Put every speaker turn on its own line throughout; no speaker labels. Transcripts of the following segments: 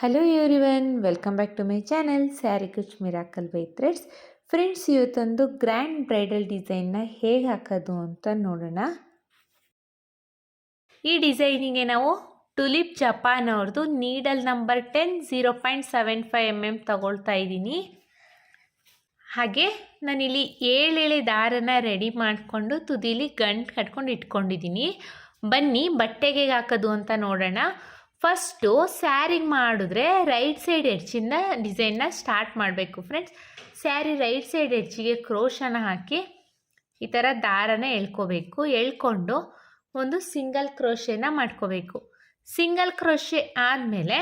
Hello everyone, welcome back to my channel saree ಕುಚ್ miracle by threads. Friends, ಇವತ್ತೊಂದು grand bridal ಡಿಸೈನ್ನ ಹೇಗೆ ಹಾಕೋದು ಅಂತ ನೋಡೋಣ. ಈ ಡಿಸೈನಿಗೆ ನಾವು ಟುಲಿಪ್ ಜಪಾನ್ ಅವ್ರದ್ದು ನೀಡಲ್ ನಂಬರ್ 10 0.75 mm ತಗೊಳ್ತಾ ಇದ್ದೀನಿ. ಹಾಗೆ ನಾನಿಲ್ಲಿ 7 ಎಳೆ ದಾರನ ರೆಡಿ ಮಾಡಿಕೊಂಡು ತುದಿಲಿ ಗಂಟು ಕಟ್ಕೊಂಡು ಇಟ್ಕೊಂಡಿದ್ದೀನಿ. ಬನ್ನಿ ಬಟ್ಟೆಗೆ ಹಾಕೋದು ಅಂತ ನೋಡೋಣ. ಫಸ್ಟು ಸ್ಯಾರಿಗೆ ಮಾಡಿದ್ರೆ ರೈಟ್ ಸೈಡ್ ಎಡ್ಜಿಂದ ಡಿಸೈನ್ನ ಸ್ಟಾರ್ಟ್ ಮಾಡಬೇಕು ಫ್ರೆಂಡ್ಸ್. ಸ್ಯಾರಿ ರೈಟ್ ಸೈಡ್ ಎಡ್ಜಿಗೆ ಕ್ರೋಶನ ಹಾಕಿ ಈ ಥರ ದಾರನ ಎಳ್ಕೋಬೇಕು. ಎಳ್ಕೊಂಡು ಒಂದು ಸಿಂಗಲ್ ಕ್ರೋಶೆನ ಮಾಡ್ಕೋಬೇಕು. ಸಿಂಗಲ್ ಕ್ರೋಶೆ ಆದಮೇಲೆ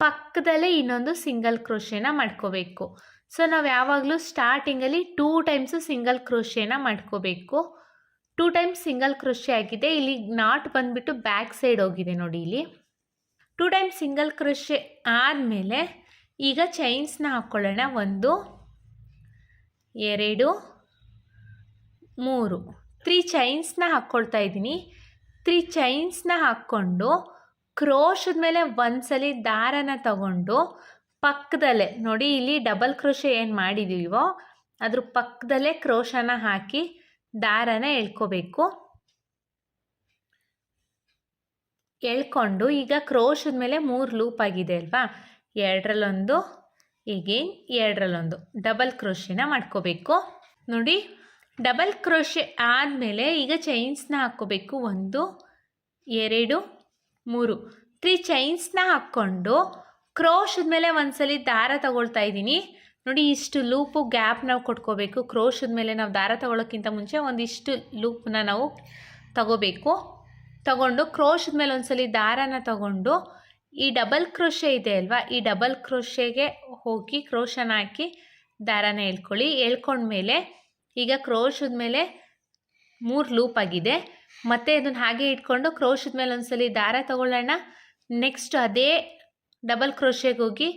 ಪಕ್ಕದಲ್ಲೇ ಇನ್ನೊಂದು ಸಿಂಗಲ್ ಕ್ರೋಶೆನ ಮಾಡ್ಕೋಬೇಕು. ಸೊ ನಾವು ಯಾವಾಗಲೂ ಸ್ಟಾರ್ಟಿಂಗಲ್ಲಿ 2 ಟೈಮ್ಸು ಸಿಂಗಲ್ ಕ್ರೋಶೆನ ಮಾಡ್ಕೋಬೇಕು. 2 ಟೈಮ್ಸ್ ಸಿಂಗಲ್ ಕ್ರೋಶೆ ಆಗಿದೆ. ಇಲ್ಲಿ ನಾಟ್ ಬಂದುಬಿಟ್ಟು ಬ್ಯಾಕ್ ಸೈಡ್ ಹೋಗಿದೆ ನೋಡಿ. ಇಲ್ಲಿ 2 ಟೈಮ್ಸ್ ಸಿಂಗಲ್ ಕ್ರೋಶೆ ಆದಮೇಲೆ ಈಗ ಚೈನ್ಸ್ನ ಹಾಕ್ಕೊಳ್ಳೋಣ. 1 2 3 3 ಚೈನ್ಸ್ನ ಹಾಕ್ಕೊಳ್ತಾ ಇದ್ದೀನಿ. 3 ಚೈನ್ಸ್ನ ಹಾಕ್ಕೊಂಡು ಕ್ರೋಶದ ಮೇಲೆ ಒಂದ್ಸಲಿ ದಾರನ ತಗೊಂಡು ಪಕ್ಕದಲ್ಲೇ ನೋಡಿ, ಇಲ್ಲಿ ಡಬಲ್ ಕ್ರೋಶೆ ಏನು ಮಾಡಿದ್ದೀವೋ ಅದ್ರ ಪಕ್ಕದಲ್ಲೇ ಕ್ರೋಶನ ಹಾಕಿ ದಾರನ ಎಳ್ಕೋಬೇಕು. ಎಳ್ಕೊಂಡು ಈಗ ಕ್ರೋಶದ ಮೇಲೆ 3 ಲೂಪ್ ಆಗಿದೆ ಅಲ್ವಾ, 2ರಲ್ಲೊಂದು ಈಗೇನ್ 2ರಲ್ಲೊಂದು ಡಬಲ್ ಕ್ರೋಶೆನ ಮಾಡ್ಕೋಬೇಕು. ನೋಡಿ, ಡಬಲ್ ಕ್ರೋಶೆ ಆದಮೇಲೆ ಈಗ ಚೈನ್ಸ್ನ ಹಾಕ್ಕೋಬೇಕು. 1 2 3 3 ಚೈನ್ಸ್ನ ಹಾಕ್ಕೊಂಡು ಕ್ರೋಶದ ಮೇಲೆ ಒಂದ್ಸಲಿ ದಾರ ತಗೊಳ್ತಾ ಇದ್ದೀನಿ. ನೋಡಿ, ಇಷ್ಟು ಲೂಪು ಗ್ಯಾಪ್ ನಾವು ಕೊಟ್ಕೋಬೇಕು. ಕ್ರೋಶದ ಮೇಲೆ ನಾವು ದಾರ ತಗೊಳ್ಳೋಕ್ಕಿಂತ ಮುಂಚೆ ಒಂದಿಷ್ಟು ಲೂಪನ್ನ ನಾವು ತಗೋಬೇಕು. ತಗೊಂಡು ಕ್ರೋಶದ ಮೇಲೆ ಒಂದ್ಸಲಿ ದಾರನ ತಗೊಂಡು ಈ ಡಬಲ್ ಕ್ರೋಶೆ ಇದೆ ಅಲ್ವಾ, ಈ ಡಬಲ್ ಕ್ರೋಶೆಗೆ ಹೋಗಿ ಕ್ರೋಶನ ಹಾಕಿ ದಾರನ ಎಳ್ಕೊಳ್ಳಿ. ಎಳ್ಕೊಂಡ್ಮೇಲೆ ಈಗ ಕ್ರೋಶದ ಮೇಲೆ 3 ಲೂಪ್ ಆಗಿದೆ. ಮತ್ತು ಇದನ್ನು ಹಾಗೆ ಇಟ್ಕೊಂಡು ಕ್ರೋಶದ ಮೇಲೆ ಒಂದ್ಸಲಿ ದಾರ ತಗೊಳ್ಳೋಣ. ನೆಕ್ಸ್ಟ್ ಅದೇ ಡಬಲ್ ಕ್ರೋಶೆಗೆ ಹೋಗಿ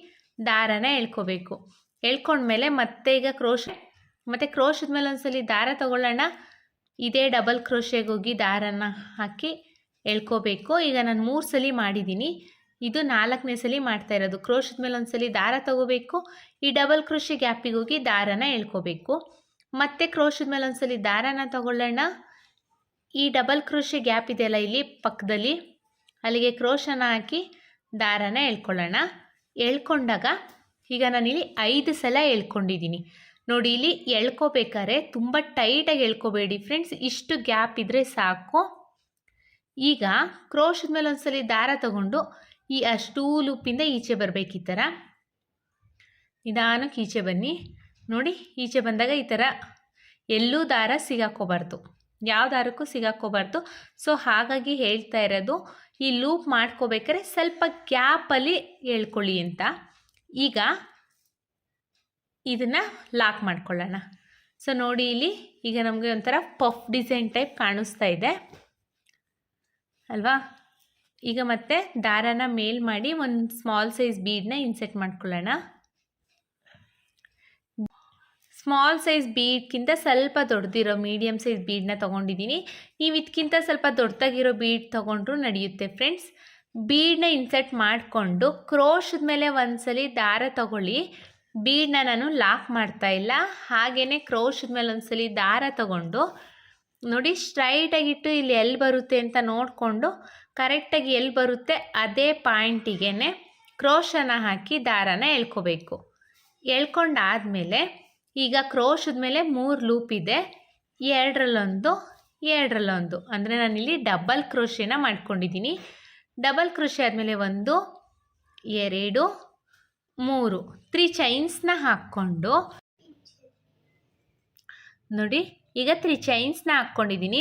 ದಾರನ ಎಳ್ಕೋಬೇಕು. ಎಳ್ಕೊಂಡ್ಮೇಲೆ ಮತ್ತೆ ಈಗ ಕ್ರೋಶದ ಮೇಲೆ ಒಂದ್ಸಲಿ ದಾರ ತಗೊಳ್ಳೋಣ. ಇದೇ ಡಬಲ್ ಕ್ರೋಶೆಗೆ ಹೋಗಿ ದಾರನ ಹಾಕಿ ಎಳ್ಕೋಬೇಕು. ಈಗ ನಾನು 3 ಸಲ ಮಾಡಿದ್ದೀನಿ, ಇದು 4ನೇ ಸಲ ಮಾಡ್ತಾ ಇರೋದು. ಕ್ರೋಶದ ಮೇಲೆ ಒಂದ್ಸಲಿ ದಾರ ತಗೋಬೇಕು, ಈ ಡಬಲ್ ಕ್ರೋಶೆ ಗ್ಯಾಪಿಗೆ ಹೋಗಿ ದಾರನ ಎಳ್ಕೋಬೇಕು. ಮತ್ತೆ ಕ್ರೋಶದ ಮೇಲೆ ಒಂದ್ಸಲಿ ದಾರನ ತಗೊಳ್ಳೋಣ. ಈ ಡಬಲ್ ಕ್ರೋಶೆ ಗ್ಯಾಪ್ ಇದೆಯಲ್ಲ ಇಲ್ಲಿ ಪಕ್ಕದಲ್ಲಿ, ಅಲ್ಲಿಗೆ ಕ್ರೋಶನ ಹಾಕಿ ದಾರನ ಎಳ್ಕೊಳ್ಳೋಣ. ಎಳ್ಕೊಂಡಾಗ ಈಗ ನಾನಿಲ್ಲಿ 5 ಸಲ ಎಳ್ಕೊಂಡಿದ್ದೀನಿ ನೋಡಿ. ಇಲ್ಲಿ ಎಳ್ಕೋಬೇಕಾದ್ರೆ ತುಂಬ ಟೈಟಾಗಿ ಎಳ್ಕೋಬೇಡಿ ಫ್ರೆಂಡ್ಸ್, ಇಷ್ಟು ಗ್ಯಾಪ್ ಇದ್ದರೆ ಸಾಕು. ಈಗ ಕ್ರೋಶದ ಮೇಲೆ ಒಂದ್ಸಲಿ ದಾರ ತಗೊಂಡು ಈ ಅಷ್ಟೂ ಲೂಪಿಂದ ಈಚೆ ಬರಬೇಕು. ಈ ಥರ ನಿಧಾನಕ್ಕೆ ಈಚೆ ಬನ್ನಿ. ನೋಡಿ, ಈಚೆ ಬಂದಾಗ ಈ ಥರ ಎಲ್ಲೂ ದಾರ ಸಿಗಾಕೋಬಾರ್ದು, ಯಾವ ದಾರಕ್ಕೂ ಸಿಗಾಕೋಬಾರ್ದು. ಸೊ ಹಾಗಾಗಿ ಹೇಳ್ತಾ ಇರೋದು, ಈ ಲೂಪ್ ಮಾಡ್ಕೋಬೇಕಾದ್ರೆ ಸ್ವಲ್ಪ ಗ್ಯಾಪಲ್ಲಿ ಎಳ್ಕೊಳ್ಳಿ ಅಂತ. ಈಗ ಇದನ್ನು ಲಾಕ್ ಮಾಡ್ಕೊಳ್ಳೋಣ. ಸೊ ನೋಡಿ, ಇಲ್ಲಿ ಈಗ ನಮಗೆ ಒಂಥರ ಪಫ್ ಡಿಸೈನ್ ಟೈಪ್ ಕಾಣಿಸ್ತಾ ಇದೆ ಅಲ್ವಾ. ಈಗ ಮತ್ತೆ ದಾರನ ಮೇಲ್ ಮಾಡಿ ಒಂದು ಸ್ಮಾಲ್ ಸೈಜ್ ಬೀಡನ್ನ ಇನ್ಸೆಟ್ ಮಾಡ್ಕೊಳ್ಳೋಣ. ಸ್ಮಾಲ್ ಸೈಜ್ ಬೀಡ್ಗಿಂತ ಸ್ವಲ್ಪ ದೊಡ್ಡದಿರೋ ಮೀಡಿಯಮ್ ಸೈಜ್ ಬೀಡನ್ನ ತೊಗೊಂಡಿದ್ದೀನಿ. ನೀವು ಇದಕ್ಕಿಂತ ಸ್ವಲ್ಪ ದೊಡ್ಡದಾಗಿರೋ ಬೀಡ್ ತೊಗೊಂಡ್ರೂ ನಡೆಯುತ್ತೆ ಫ್ರೆಂಡ್ಸ್. ಬೀಡನ್ನ ಇನ್ಸೆಟ್ ಮಾಡಿಕೊಂಡು ಕ್ರೋಶದ ಮೇಲೆ ಒಂದ್ಸಲಿ ದಾರ ತಗೊಳ್ಳಿ. ಬೀಡನ್ನ ನಾನು ಲಾಕ್ ಮಾಡ್ತಾ ಇಲ್ಲ, ಹಾಗೆಯೇ ಕ್ರೋಶದ ಮೇಲೆ ಒಂದ್ಸಲಿ ದಾರ ತಗೊಂಡು ನೋಡಿ, ಸ್ಟ್ರೈಟಾಗಿಟ್ಟು ಇಲ್ಲಿ ಎಲ್ಲಿ ಬರುತ್ತೆ ಅಂತ ನೋಡಿಕೊಂಡು ಕರೆಕ್ಟಾಗಿ ಎಲ್ಲಿ ಬರುತ್ತೆ ಅದೇ ಪಾಯಿಂಟಿಗೆ ಕ್ರೋಶನ ಹಾಕಿ ದಾರನ ಎಳ್ಕೋಬೇಕು. ಎಳ್ಕೊಂಡಾದಮೇಲೆ ಈಗ ಕ್ರೋಶದ ಮೇಲೆ 3 ಲೂಪ್ ಇದೆ, 2ರಲ್ಲೊಂದು 2ರಲ್ಲೊಂದು, ಅಂದರೆ ನಾನಿಲ್ಲಿ ಡಬಲ್ ಕ್ರೋಶೆನ ಮಾಡ್ಕೊಂಡಿದ್ದೀನಿ. ಡಬಲ್ ಕ್ರೋಶೆ ಆದಮೇಲೆ 1 2 3 3 ಚೈನ್ಸ್ನ ಹಾಕ್ಕೊಂಡು ನೋಡಿ, ಈಗ 3 ಚೈನ್ಸ್ನ ಹಾಕ್ಕೊಂಡಿದ್ದೀನಿ.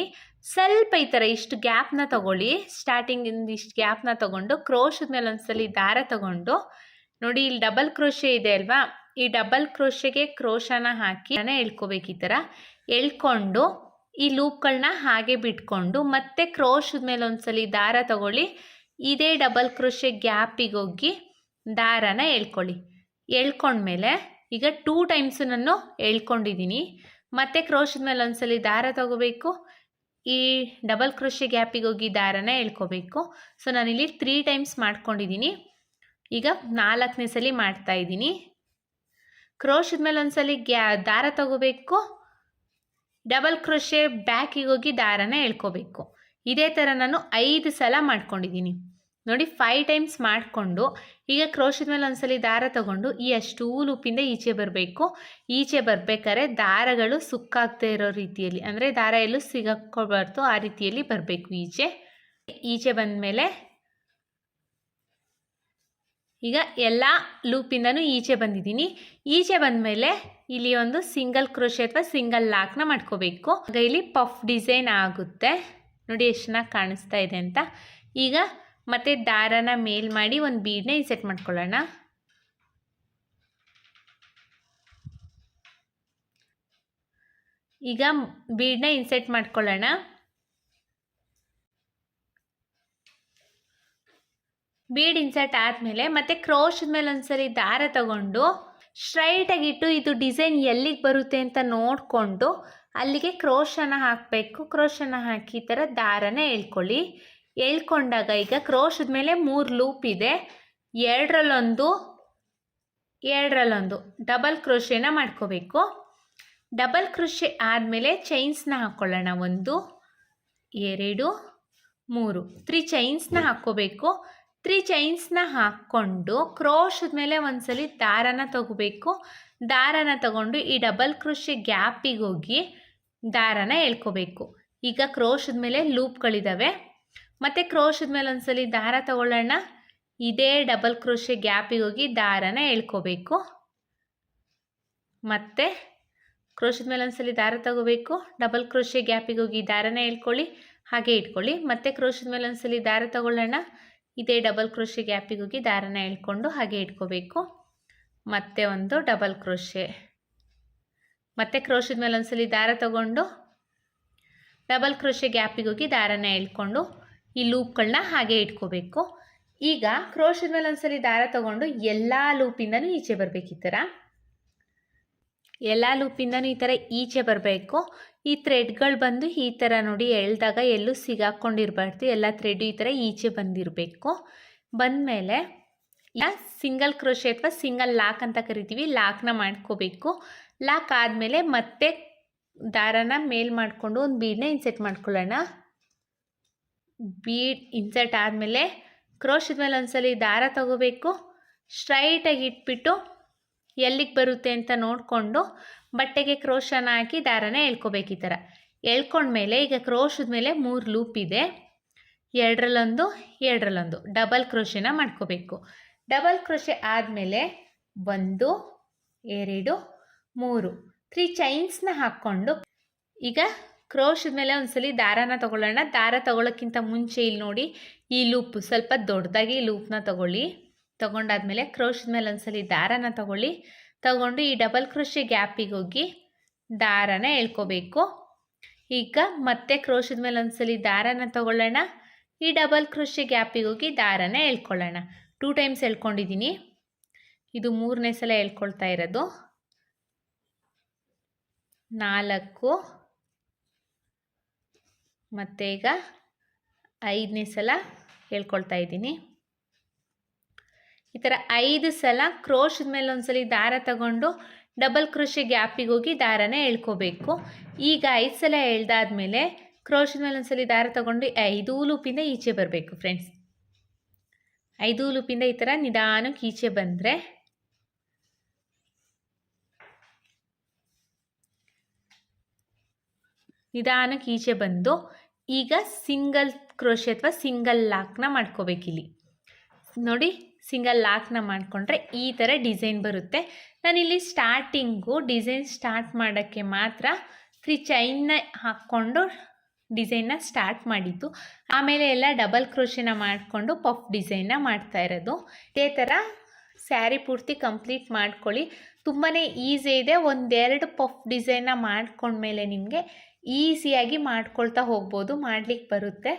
ಸ್ವಲ್ಪ ಈ ಥರ ಇಷ್ಟು ಗ್ಯಾಪ್ನ ತಗೊಳ್ಳಿ. ಸ್ಟಾರ್ಟಿಂಗಿಂದ ಇಷ್ಟು ಗ್ಯಾಪ್ನ ತಗೊಂಡು ಕ್ರೋಶದ ಮೇಲೆ ಒಂದ್ಸಲಿ ದಾರ ತಗೊಂಡು ನೋಡಿ, ಇಲ್ಲಿ ಡಬಲ್ ಕ್ರೋಶೆ ಇದೆ ಅಲ್ವಾ, ಈ ಡಬಲ್ ಕ್ರೋಶೆಗೆ ಕ್ರೋಶನ ಹಾಕಿ ಎಳ್ಕೋಬೇಕು. ಈ ಥರ ಎಳ್ಕೊಂಡು ಈ ಲೂಪ್ಗಳನ್ನ ಹಾಗೆ ಬಿಟ್ಕೊಂಡು ಮತ್ತೆ ಕ್ರೋಶದ ಮೇಲೆ ಒಂದ್ಸಲಿ ದಾರ ತಗೊಳ್ಳಿ. ಇದೇ ಡಬಲ್ ಕ್ರೋಶೆ ಗ್ಯಾಪಿಗೆ ಹೋಗಿ ದಾರನ ಎಳ್ಕೊಳ್ಳಿ. ಎಳ್ಕೊಂಡ್ಮೇಲೆ ಈಗ 2 ಟೈಮ್ಸು ನಾನು ಎಳ್ಕೊಂಡಿದ್ದೀನಿ. ಮತ್ತು ಕ್ರೋಶದ ಮೇಲೆ ಒಂದ್ಸಲಿ ದಾರ ತಗೋಬೇಕು, ಈ ಡಬಲ್ ಕ್ರೋಶೆ ಗ್ಯಾಪಿಗೆ ಹೋಗಿ ದಾರನ ಎಳ್ಕೋಬೇಕು. ಸೊ ನಾನಿಲ್ಲಿ 3 ಟೈಮ್ಸ್ ಮಾಡ್ಕೊಂಡಿದ್ದೀನಿ. ಈಗ 4ನೇ ಸಲ ಮಾಡ್ತಾಯಿದ್ದೀನಿ. ಕ್ರೋಶದ ಮೇಲೆ ಒಂದ್ಸಲಿ ದಾರ ತಗೋಬೇಕು, ಡಬಲ್ ಕ್ರೋಶೆ ಬ್ಯಾಕಿಗೆ ಹೋಗಿ ದಾರನ ಎಳ್ಕೋಬೇಕು. ಇದೇ ಥರ ನಾನು 5 ಸಲ ಮಾಡ್ಕೊಂಡಿದ್ದೀನಿ ನೋಡಿ. 5 ಟೈಮ್ಸ್ ಮಾಡಿಕೊಂಡು ಈಗ ಕ್ರೋಶದ ಮೇಲೆ ಒಂದ್ಸಲಿ ದಾರ ತಗೊಂಡು ಈ ಅಷ್ಟು ಲೂಪಿಂದ ಈಚೆ ಬರಬೇಕು. ಈಚೆ ಬರಬೇಕಾದ್ರೆ ದಾರಗಳು ಸುಕ್ಕಾಗದೇ ಇರೋ ರೀತಿಯಲ್ಲಿ, ಅಂದರೆ ದಾರ ಎಲ್ಲೂ ಸಿಗಾಕೋಬಾರ್ದು, ಆ ರೀತಿಯಲ್ಲಿ ಬರಬೇಕು ಈಚೆ ಬಂದಮೇಲೆ ಈಗ ಎಲ್ಲ ಲೂಪಿಂದನೂ ಈಚೆ ಬಂದಿದ್ದೀನಿ. ಈಚೆ ಬಂದಮೇಲೆ ಇಲ್ಲಿ ಒಂದು ಸಿಂಗಲ್ ಕ್ರೋಶೆ ಅಥವಾ ಸಿಂಗಲ್ ಲಾಕ್ನ ಮಾಡ್ಕೋಬೇಕು. ಆಗ ಇಲ್ಲಿ ಪಫ್ ಡಿಸೈನ್ ಆಗುತ್ತೆ ನೋಡಿ, ಎಷ್ಟು ಚೆನ್ನಾಗಿ ಕಾಣಿಸ್ತಾ ಇದೆ ಅಂತ. ಈಗ ಮತ್ತೆ ದಾರನ ಮೇಲ್ ಮಾಡಿ ಒಂದು ಬೀಡನ್ನ ಇನ್ಸೆಟ್ ಮಾಡ್ಕೊಳ್ಳೋಣ. ಈಗ ಬೀಡನ್ನ ಇನ್ಸೆಟ್ ಮಾಡ್ಕೊಳ್ಳೋಣ. ಬೀಡ್ ಇನ್ಸರ್ಟ್ ಆದಮೇಲೆ ಮತ್ತೆ ಕ್ರೋಶದ ಮೇಲೆ ಒಂದ್ಸರಿ ದಾರ ತಗೊಂಡು ಸ್ಟ್ರೈಟಾಗಿಟ್ಟು ಇದು ಡಿಸೈನ್ ಎಲ್ಲಿಗೆ ಬರುತ್ತೆ ಅಂತ ನೋಡಿಕೊಂಡು ಅಲ್ಲಿಗೆ ಕ್ರೋಶನ ಹಾಕಬೇಕು. ಕ್ರೋಶನ ಹಾಕಿ ಈ ಥರ ದಾರನ ಎಳ್ಕೊಳ್ಳಿ. ಎಳ್ಕೊಂಡಾಗ ಈಗ ಕ್ರೋಶದ ಮೇಲೆ 3 ಲೂಪ್ ಇದೆ, ಎರಡರಲ್ಲೊಂದು ಡಬಲ್ ಕ್ರೋಶೆನ ಮಾಡ್ಕೋಬೇಕು. ಡಬಲ್ ಕ್ರೋಶೆ ಆದಮೇಲೆ ಚೈನ್ಸ್ನ ಹಾಕ್ಕೊಳ್ಳೋಣ. 1 2 3 3 ಚೈನ್ಸ್ನ ಹಾಕ್ಕೋಬೇಕು. 3 ಚೈನ್ಸ್ನ ಹಾಕ್ಕೊಂಡು ಕ್ರೋಶದ ಮೇಲೆ ಒಂದ್ಸಲಿ ದಾರನ ತಗೋಬೇಕು. ದಾರನ ತಗೊಂಡು ಈ ಡಬಲ್ ಕ್ರೋಶೆ ಗ್ಯಾಪಿಗೆ ಹೋಗಿ ದಾರನ ಎಳ್ಕೋಬೇಕು. ಈಗ ಕ್ರೋಶದ ಮೇಲೆ ಲೂಪ್ಗಳಿದ್ದಾವೆ, ಮತ್ತು ಕ್ರೋಶದ ಮೇಲೆ ಒಂದ್ಸಲಿ ದಾರ ತಗೊಳ್ಳೋಣ. ಇದೇ ಡಬಲ್ ಕ್ರೋಶೆ ಗ್ಯಾಪಿಗೆ ಹೋಗಿ ದಾರನ ಎಳ್ಕೋಬೇಕು. ಮತ್ತು ಕ್ರೋಶದ ಮೇಲೆ ಒಂದ್ಸಲಿ ದಾರ ತಗೋಬೇಕು, ಡಬಲ್ ಕ್ರೋಶೆ ಗ್ಯಾಪಿಗೆ ಹೋಗಿ ದಾರನ ಎಳ್ಕೊಳ್ಳಿ, ಹಾಗೆ ಇಟ್ಕೊಳ್ಳಿ. ಮತ್ತು ಕ್ರೋಶದ ಮೇಲೆ ಒಂದ್ಸಲಿ ದಾರ ತಗೊಳ್ಳೋಣ. ಇದೇ ಡಬಲ್ ಕ್ರೋಶೆ ಗ್ಯಾಪಿಗೆ ಹೋಗಿ ದಾರನ ಎಳ್ಕೊಂಡು ಹಾಗೆ ಇಟ್ಕೋಬೇಕು. ಮತ್ತೆ ಒಂದು ಡಬಲ್ ಕ್ರೋಶೆ, ಮತ್ತು ಕ್ರೋಶದ ಮೇಲೆ ಒಂದ್ಸಲಿ ದಾರ ತಗೊಂಡು ಡಬಲ್ ಕ್ರೋಶೆ ಗ್ಯಾಪಿಗೆ ಹೋಗಿ ದಾರನ ಎಳ್ಕೊಂಡು ಈ ಲೂಪ್ಗಳನ್ನ ಹಾಗೆ ಇಟ್ಕೋಬೇಕು. ಈಗ ಕ್ರೋಶದ ಮೇಲೆ ಒಂದ್ಸಲಿ ದಾರ ತಗೊಂಡು ಎಲ್ಲ ಲೂಪಿಂದನೂ ಈಚೆ ಬರಬೇಕು. ಈ ಥರ ಎಲ್ಲ ಲೂಪಿಂದನೂ ಈ ಥರ ಈಚೆ ಬರಬೇಕು. ಈ ಥ್ರೆಡ್ಗಳು ಬಂದು ಈ ಥರ ನೋಡಿ ಎಳ್ದಾಗ ಎಲ್ಲೂ ಸಿಗಾಕೊಂಡಿರಬಾರ್ದು, ಎಲ್ಲ ಥ್ರೆಡ್ ಈ ಥರ ಈಚೆ ಬಂದಿರಬೇಕು. ಬಂದಮೇಲೆ ಸಿಂಗಲ್ ಕ್ರೋಶೆ ಅಥವಾ ಸಿಂಗಲ್ ಲಾಕ್ ಅಂತ ಕರಿತೀವಿ, ಲಾಕ್ನ ಮಾಡ್ಕೋಬೇಕು. ಲಾಕ್ ಆದಮೇಲೆ ಮತ್ತೆ ದಾರನ ಮೇಲ್ ಮಾಡಿಕೊಂಡು ಒಂದು ಬೀಡನ್ನ ಇನ್ಸೆಟ್ ಮಾಡ್ಕೊಳ್ಳೋಣ. ಬೀಡ್ ಇನ್ಸೆಟ್ ಆದಮೇಲೆ ಕ್ರೋಶದ ಮೇಲೆ ಒಂದ್ಸಲಿ ದಾರ ತಗೋಬೇಕು. ಸ್ಟ್ರೈಟಾಗಿ ಇಟ್ಬಿಟ್ಟು ಎಲ್ಲಿಗೆ ಬರುತ್ತೆ ಅಂತ ನೋಡಿಕೊಂಡು ಬಟ್ಟೆಗೆ ಕ್ರೋಶನ ಹಾಕಿ ದಾರನ ಎಳ್ಕೋಬೇಕು. ಈ ಥರ ಎಳ್ಕೊಂಡ್ಮೇಲೆ ಈಗ ಕ್ರೋಶದ ಮೇಲೆ 3 ಲೂಪ್ ಇದೆ, ಎರಡರಲ್ಲೊಂದು ಡಬಲ್ ಕ್ರೋಶೆನ ಮಾಡ್ಕೋಬೇಕು. ಡಬಲ್ ಕ್ರೋಶೆ ಆದಮೇಲೆ 1 2 3 3 ಚೈನ್ಸ್ನ ಹಾಕ್ಕೊಂಡು ಈಗ ಕ್ರೋಶದ ಮೇಲೆ ಒಂದ್ಸಲಿ ದಾರನ ತಗೊಳ್ಳೋಣ. ದಾರ ತಗೊಳ್ಳೋಕ್ಕಿಂತ ಮುಂಚೆ ಇಲ್ಲಿ ನೋಡಿ ಈ ಲೂಪ್ ಸ್ವಲ್ಪ ದೊಡ್ಡದಾಗಿ ಲೂಪ್ನ ತಗೊಂಡಾದ್ಮೇಲೆ ಕ್ರೋಶದ ಮೇಲೆ ಒಂದ್ಸಲಿ ದಾರನ ತಗೊಂಡು ಈ ಡಬಲ್ ಕ್ರೋಶೆ ಗ್ಯಾಪಿಗೆ ಹೋಗಿ ದಾರನ ಎಳ್ಕೋಬೇಕು. ಈಗ ಮತ್ತೆ ಕ್ರೋಶದ ಮೇಲೆ ಒಂದ್ಸಲಿ ದಾರನ ತಗೊಳ್ಳೋಣ. ಈ ಡಬಲ್ ಕ್ರೋಶೆ ಗ್ಯಾಪಿಗೆ ಹೋಗಿ ದಾರನ ಎಳ್ಕೊಳ್ಳೋಣ. 2 ಟೈಮ್ಸ್ ಎಳ್ಕೊಂಡಿದ್ದೀನಿ, ಇದು 3ನೇ ಸಲ ಎಳ್ಕೊಳ್ತಾ ಇರೋದು. 4 ಮತ್ತು ಈಗ 5ನೇ ಸಲ ಹೇಳ್ಕೊಳ್ತಾ ಇದ್ದೀನಿ. ಈ ಥರ 5 ಸಲ ಕ್ರೋಶದ ಮೇಲೆ ಒಂದ್ಸಲಿ ದಾರ ತಗೊಂಡು ಡಬಲ್ ಕ್ರೋಶೆ ಗ್ಯಾಪಿಗೆ ಹೋಗಿ ದಾರನ ಎಳ್ಕೋಬೇಕು. ಈಗ 5 ಸಲ ಎಳ್ದಾದ್ಮೇಲೆ ಕ್ರೋಶದ ಮೇಲೆ ಒಂದ್ಸಲಿ ದಾರ ತಗೊಂಡು 5 ಲೂಪಿಂದ ಈಚೆ ಬರಬೇಕು ಫ್ರೆಂಡ್ಸ್. 5 ಲೂಪಿಂದ ಈ ಥರ ನಿಧಾನಕ್ಕೆ ಈಚೆ ಬಂದರೆ ನಿಧಾನಕ್ಕೆ ಈಚೆ ಬಂದು ಈಗ ಸಿಂಗಲ್ ಕ್ರೋಶೆ ಅಥವಾ ಸಿಂಗಲ್ ಲಾಕ್ನ ಮಾಡ್ಕೋಬೇಕಿಲ್ಲಿ ನೋಡಿ. ಸಿಂಗಲ್ ಲಾಕ್ನ ಮಾಡಿಕೊಂಡ್ರೆ ಈ ಥರ ಡಿಸೈನ್ ಬರುತ್ತೆ. ನಾನಿಲ್ಲಿ ಸ್ಟಾರ್ಟಿಂಗು ಡಿಸೈನ್ ಸ್ಟಾರ್ಟ್ ಮಾಡೋಕ್ಕೆ ಮಾತ್ರ 3 ಚೈನ್ನ ಹಾಕ್ಕೊಂಡು ಡಿಸೈನ್ನ ಸ್ಟಾರ್ಟ್ ಮಾಡಿದ್ದು, ಆಮೇಲೆ ಎಲ್ಲ ಡಬಲ್ ಕ್ರೋಶೆನ ಮಾಡಿಕೊಂಡು ಪಫ್ ಡಿಸೈನ್ನ ಮಾಡ್ತಾ ಇರೋದು. ಇದೇ ಥರ ಸ್ಯಾರಿ ಪೂರ್ತಿ ಕಂಪ್ಲೀಟ್ ಮಾಡ್ಕೊಳ್ಳಿ, ತುಂಬಾ ಈಸಿ ಇದೆ. 1-2 ಪಫ್ ಡಿಸೈನ್ನ ಮಾಡ್ಕೊಂಡ್ಮೇಲೆ ನಿಮಗೆ ಈಸಿಯಾಗಿ ಮಾಡ್ಕೊಳ್ತಾ ಹೋಗ್ಬೋದು, ಮಾಡಲಿಕ್ಕೆ ಬರುತ್ತೆ,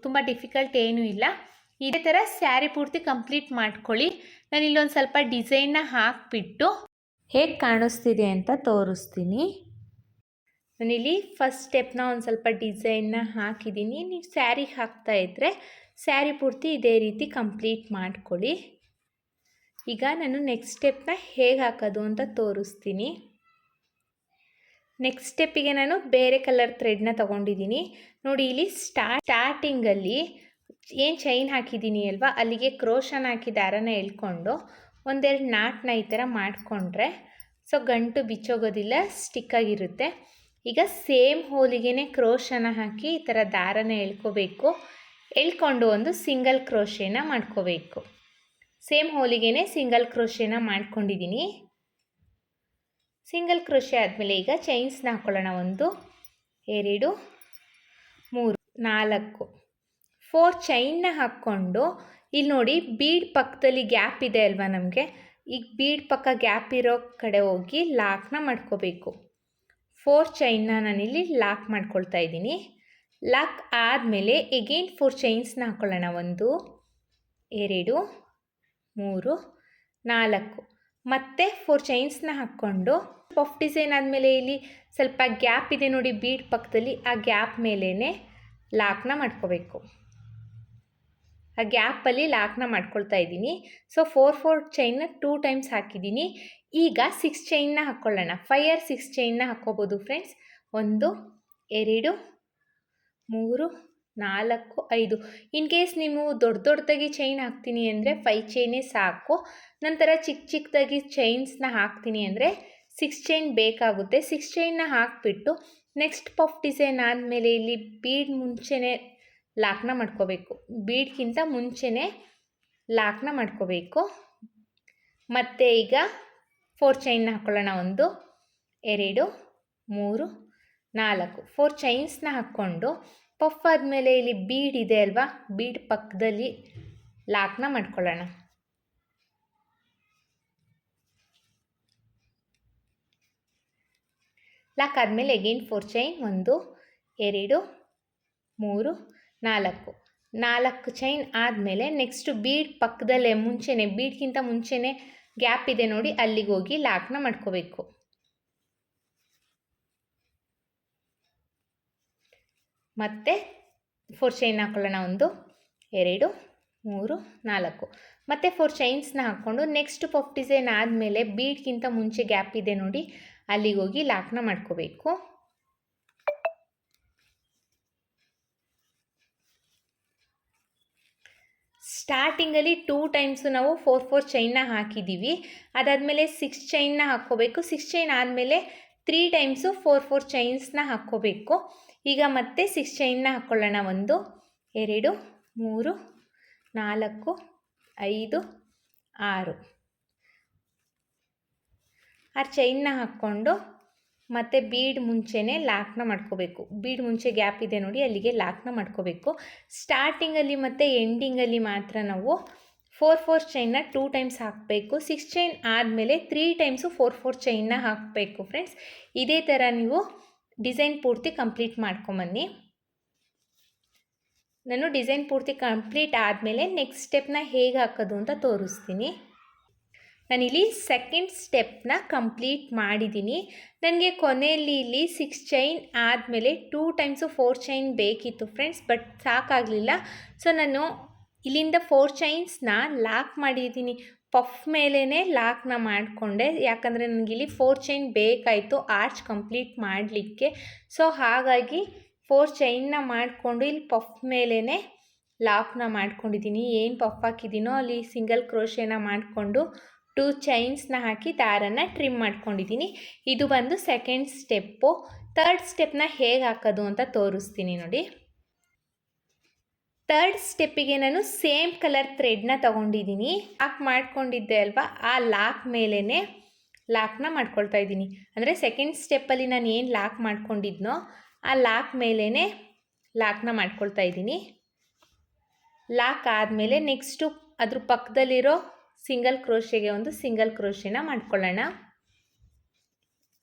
ತುಂಬ ಡಿಫಿಕಲ್ಟ್ ಏನೂ ಇಲ್ಲ. ಇದೇ ಥರ ಸ್ಯಾರಿ ಪೂರ್ತಿ ಕಂಪ್ಲೀಟ್ ಮಾಡ್ಕೊಳ್ಳಿ. ನಾನು ಇಲ್ಲೊಂದು ಸ್ವಲ್ಪ ಡಿಸೈನ್ನ ಹಾಕಿಬಿಟ್ಟು ಹೇಗೆ ಕಾಣಿಸ್ತಿದೆ ಅಂತ ತೋರಿಸ್ತೀನಿ. ನಾನಿಲ್ಲಿ ಫಸ್ಟ್ ಸ್ಟೆಪ್ನ ಒಂದು ಸ್ವಲ್ಪ ಡಿಸೈನ್ನ ಹಾಕಿದ್ದೀನಿ. ನೀವು ಸ್ಯಾರಿಗೆ ಹಾಕ್ತಾಯಿದ್ರೆ ಸ್ಯಾರಿ ಪೂರ್ತಿ ಇದೇ ರೀತಿ ಕಂಪ್ಲೀಟ್ ಮಾಡ್ಕೊಳ್ಳಿ. ಈಗ ನಾನು ನೆಕ್ಸ್ಟ್ ಸ್ಟೆಪ್ನ ಹೇಗೆ ಹಾಕೋದು ಅಂತ ತೋರಿಸ್ತೀನಿ. ನೆಕ್ಸ್ಟ್ ಸ್ಟೆಪ್ಪಿಗೆ ನಾನು ಬೇರೆ ಕಲರ್ ಥ್ರೆಡ್ನ ತೊಗೊಂಡಿದ್ದೀನಿ. ನೋಡಿ ಇಲ್ಲಿ ಸ್ಟಾರ್ಟಿಂಗಲ್ಲಿ ಏನು ಚೈನ್ ಹಾಕಿದ್ದೀನಿ ಅಲ್ವಾ, ಅಲ್ಲಿಗೆ ಕ್ರೋಶನ ಹಾಕಿ ದಾರನ ಎಳ್ಕೊಂಡು ಒಂದೆರಡು ನಾಟನ್ನ ಈ ಥರ ಮಾಡಿಕೊಂಡ್ರೆ ಸೊ ಗಂಟು ಬಿಚ್ಚೋಗೋದಿಲ್ಲ, ಸ್ಟಿಕ್ಕಾಗಿರುತ್ತೆ. ಈಗ ಸೇಮ್ ಹೋಲಿಗೆ ಕ್ರೋಶನ ಹಾಕಿ ಈ ಥರ ದಾರನ ಎಳ್ಕೋಬೇಕು. ಎಳ್ಕೊಂಡು ಒಂದು ಸಿಂಗಲ್ ಕ್ರೋಶೆನ ಮಾಡ್ಕೋಬೇಕು. ಸೇಮ್ ಹೋಲಿಗೆ ಸಿಂಗಲ್ ಕ್ರೋಶೆನ ಮಾಡ್ಕೊಂಡಿದ್ದೀನಿ. ಸಿಂಗಲ್ ಕ್ರೋಶೆ ಆದಮೇಲೆ ಈಗ ಚೈನ್ಸ್ನ ಹಾಕ್ಕೊಳ್ಳೋಣ. 1 2 3 4 4 ಚೈನ್ನ ಹಾಕ್ಕೊಂಡು ಇಲ್ಲಿ ನೋಡಿ ಬೀಡ್ ಪಕ್ಕದಲ್ಲಿ ಗ್ಯಾಪ್ ಇದೆ ಅಲ್ವಾ ನಮಗೆ, ಈಗ ಬೀಡ್ ಪಕ್ಕ ಗ್ಯಾಪ್ ಇರೋ ಕಡೆ ಹೋಗಿ ಲಾಕ್ನ ಮಾಡ್ಕೋಬೇಕು. 4 ಚೈನ್ನ ನಾನಿಲ್ಲಿ ಲಾಕ್ ಮಾಡ್ಕೊಳ್ತಾ ಇದ್ದೀನಿ. ಲಾಕ್ ಆದಮೇಲೆ ಎಗೇನ್ 4 ಚೈನ್ಸ್ನ ಹಾಕ್ಕೊಳ್ಳೋಣ. 1 2 3 4 ಮತ್ತೆ 4 ಚೈನ್ಸ್ನ ಹಾಕ್ಕೊಂಡು ಪಫ್ ಡಿಸೈನ್ ಆದಮೇಲೆ ಇಲ್ಲಿ ಸ್ವಲ್ಪ ಗ್ಯಾಪ್ ಇದೆ ನೋಡಿ ಬೀಡ್ ಪಕ್ಕದಲ್ಲಿ, ಆ ಗ್ಯಾಪ್ ಮೇಲೇ ಲಾಕ್ನ ಮಾಡ್ಕೋಬೇಕು. ಆ ಗ್ಯಾಪಲ್ಲಿ ಲಾಕ್ನ ಮಾಡ್ಕೊಳ್ತಾ ಇದ್ದೀನಿ. ಸೊ 4 ಚೈನ್ನ 2 ಟೈಮ್ಸ್ ಹಾಕಿದ್ದೀನಿ. ಈಗ 6 ಚೈನ್ನ ಹಾಕ್ಕೊಳ್ಳೋಣ. 5 or 6 ಚೈನ್ನ ಹಾಕ್ಕೋಬೋದು ಫ್ರೆಂಡ್ಸ್. 1 2 3 4 5. ಇನ್ ಕೇಸ್ ನೀವು ದೊಡ್ಡದಾಗಿ ಚೈನ್ ಹಾಕ್ತೀನಿ ಅಂದರೆ 5 ಚೈನೇ ಸಾಕು. ನಂತರ ಚಿಕ್ಕದಾಗಿ ಚೈನ್ಸ್ನ ಹಾಕ್ತೀನಿ ಅಂದರೆ 6 ಚೈನ್ ಬೇಕಾಗುತ್ತೆ. 6 ಚೈನ್ನ ಹಾಕಿಬಿಟ್ಟು ನೆಕ್ಸ್ಟ್ ಪಫ್ ಡಿಸೈನ್ ಆದಮೇಲೆ ಇಲ್ಲಿ ಬೀಡ್ ಮುಂಚೆನೇ ಲಾಕ್ನ ಮಾಡ್ಕೋಬೇಕು. ಬೀಡ್ಗಿಂತ ಮುಂಚೆನೇ ಲಾಕ್ನ ಮಾಡ್ಕೋಬೇಕು. ಮತ್ತು ಈಗ 4 ಚೈನ್ನ ಹಾಕ್ಕೊಳ್ಳೋಣ. 1 2 3 4 4 ಚೈನ್ಸ್ನ ಹಾಕ್ಕೊಂಡು ಪಫ್ ಆದಮೇಲೆ ಇಲ್ಲಿ ಬೀಡ್ ಇದೆ ಅಲ್ವಾ, ಬೀಡ್ ಪಕ್ಕದಲ್ಲಿ ಲಾಕ್ನ ಮಾಡ್ಕೊಳ್ಳೋಣ. ಲಾಕ್ ಆದಮೇಲೆ ಎಗೇನ್ 4 ಚೈನ್ 1 2 3 4 4 ಚೈನ್ ಆದಮೇಲೆ ನೆಕ್ಸ್ಟು ಬೀಡ್ ಪಕ್ಕದಲ್ಲೇ ಮುಂಚೆನೇ, ಬೀಡ್ಗಿಂತ ಮುಂಚೆನೇ ಗ್ಯಾಪ್ ಇದೆ ನೋಡಿ, ಅಲ್ಲಿಗೆ ಹೋಗಿ ಲಾಕ್ನ ಮಾಡ್ಕೋಬೇಕು. ಮತ್ತೆ 4 ಚೈನ್ ಹಾಕ್ಕೊಳ್ಳೋಣ. 1 2 3 4 ಮತ್ತೆ 4 ಚೈನ್ಸ್ನ ಹಾಕ್ಕೊಂಡು ನೆಕ್ಸ್ಟ್ ಪಫ್ ಡಿಸೈನ್ ಆದಮೇಲೆ ಬೀಡ್ಗಿಂತ ಮುಂಚೆ ಗ್ಯಾಪ್ ಇದೆ ನೋಡಿ, ಅಲ್ಲಿಗೆ ಹೋಗಿ ಲಾಕ್ನ ಮಾಡ್ಕೋಬೇಕು. ಸ್ಟಾರ್ಟಿಂಗಲ್ಲಿ 2 ಟೈಮ್ಸು ನಾವು 4 ಚೈನ್ನ ಹಾಕಿದ್ದೀವಿ. ಅದಾದಮೇಲೆ 6 ಚೈನ್ನ ಹಾಕ್ಕೋಬೇಕು. 6 ಚೈನ್ ಆದಮೇಲೆ 3 ಟೈಮ್ಸು 4 ಚೈನ್ಸ್ನ ಹಾಕ್ಕೋಬೇಕು. ಈಗ ಮತ್ತೆ 6 ಚೈನ್ನ ಹಾಕ್ಕೊಳ್ಳೋಣ. 1 2 3 4 5 6 ಚೈನ್ನ ಹಾಕ್ಕೊಂಡು ಮತ್ತು ಬೀಡ್ ಮುಂಚೆನೇ ಲಾಕ್ನ ಮಾಡ್ಕೋಬೇಕು. ಬೀಡ್ ಮುಂಚೆ ಗ್ಯಾಪ್ ಇದೆ ನೋಡಿ, ಅಲ್ಲಿಗೆ ಲಾಕ್ನ ಮಾಡ್ಕೋಬೇಕು. ಸ್ಟಾರ್ಟಿಂಗಲ್ಲಿ ಮತ್ತು ಎಂಡಿಂಗಲ್ಲಿ ಮಾತ್ರ ನಾವು 4 ಚೈನ್ನ 2 ಟೈಮ್ಸ್ ಹಾಕಬೇಕು. 6 ಚೈನ್ ಆದಮೇಲೆ 3 ಟೈಮ್ಸು 4 ಚೈನ್ನ ಹಾಕಬೇಕು ಫ್ರೆಂಡ್ಸ್. ಇದೇ ಥರ ನೀವು ಡಿಸೈನ್ ಪೂರ್ತಿ ಕಂಪ್ಲೀಟ್ ಮಾಡ್ಕೊಂಬನ್ನಿ. ನಾನು ಡಿಸೈನ್ ಪೂರ್ತಿ ಕಂಪ್ಲೀಟ್ ಆದಮೇಲೆ ನೆಕ್ಸ್ಟ್ ಸ್ಟೆಪ್ನ ಹೇಗೆ ಹಾಕೋದು ಅಂತ ತೋರಿಸ್ತೀನಿ. ನಾನಿಲ್ಲಿ ಸೆಕೆಂಡ್ ಸ್ಟೆಪ್ನ ಕಂಪ್ಲೀಟ್ ಮಾಡಿದ್ದೀನಿ. ನನಗೆ ಕೊನೆಯಲ್ಲಿ ಇಲ್ಲಿ 6 ಚೈನ್ ಆದಮೇಲೆ 2 ಟೈಮ್ಸು 4 ಚೈನ್ ಬೇಕಿತ್ತು ಫ್ರೆಂಡ್ಸ್, ಬಟ್ ಸಾಕಾಗಲಿಲ್ಲ. ಸೊ ನಾನು ಇಲ್ಲಿಂದ 4 ಚೈನ್ಸ್ನ ಲಾಕ್ ಮಾಡಿದ್ದೀನಿ. ಪಫ್ ಮೇಲೇ ಲಾಕ್ನ ಮಾಡಿಕೊಂಡೆ, ಯಾಕಂದರೆ ನನಗಿಲ್ಲಿ 4 ಚೈನ್ ಬೇಕಾಯಿತು ಆರ್ಚ್ ಕಂಪ್ಲೀಟ್ ಮಾಡಲಿಕ್ಕೆ. ಸೊ ಹಾಗಾಗಿ 4 ಚೈನ್ನ ಮಾಡಿಕೊಂಡು ಇಲ್ಲಿ ಪಫ್ ಮೇಲೇ ಲಾಕ್ನ ಮಾಡ್ಕೊಂಡಿದ್ದೀನಿ. ಏನು ಪಫ್ ಹಾಕಿದ್ದೀನೋ ಅಲ್ಲಿ ಸಿಂಗಲ್ ಕ್ರೋಶೆನ ಮಾಡಿಕೊಂಡು 2 ಚೈನ್ಸ್ನ ಹಾಕಿ ದಾರನ ಟ್ರಿಮ್ ಮಾಡ್ಕೊಂಡಿದ್ದೀನಿ. ಇದು ಬಂದು ಸೆಕೆಂಡ್ ಸ್ಟೆಪ್ಪು. ಥರ್ಡ್ ಸ್ಟೆಪ್ನ ಹೇಗೆ ಹಾಕೋದು ಅಂತ ತೋರಿಸ್ತೀನಿ ನೋಡಿ. ಥರ್ಡ್ ಸ್ಟೆಪ್ಪಿಗೆ ನಾನು ಸೇಮ್ ಕಲರ್ ಥ್ರೆಡ್ನ ತೊಗೊಂಡಿದ್ದೀನಿ. ಲಾಕ್ ಮಾಡ್ಕೊಂಡಿದ್ದೆ ಅಲ್ವಾ, ಆ ಲಾಕ್ ಮೇಲೇ ಲಾಕ್ನ ಮಾಡ್ಕೊಳ್ತಾ ಇದ್ದೀನಿ. ಅಂದರೆ ಸೆಕೆಂಡ್ ಸ್ಟೆಪ್ಪಲ್ಲಿ ನಾನು ಏನು ಲಾಕ್ ಮಾಡ್ಕೊಂಡಿದ್ನೋ ಆ ಲಾಕ್ ಮೇಲೇ ಲಾಕ್ನ ಮಾಡ್ಕೊಳ್ತಾ ಇದ್ದೀನಿ. ಲಾಕ್ ಆದಮೇಲೆ ನೆಕ್ಸ್ಟು ಅದ್ರ ಪಕ್ಕದಲ್ಲಿರೋ ಸಿಂಗಲ್ ಕ್ರೋಶೆಗೆ ಒಂದು ಸಿಂಗಲ್ ಕ್ರೋಶೆನ ಮಾಡ್ಕೊಳ್ಳೋಣ.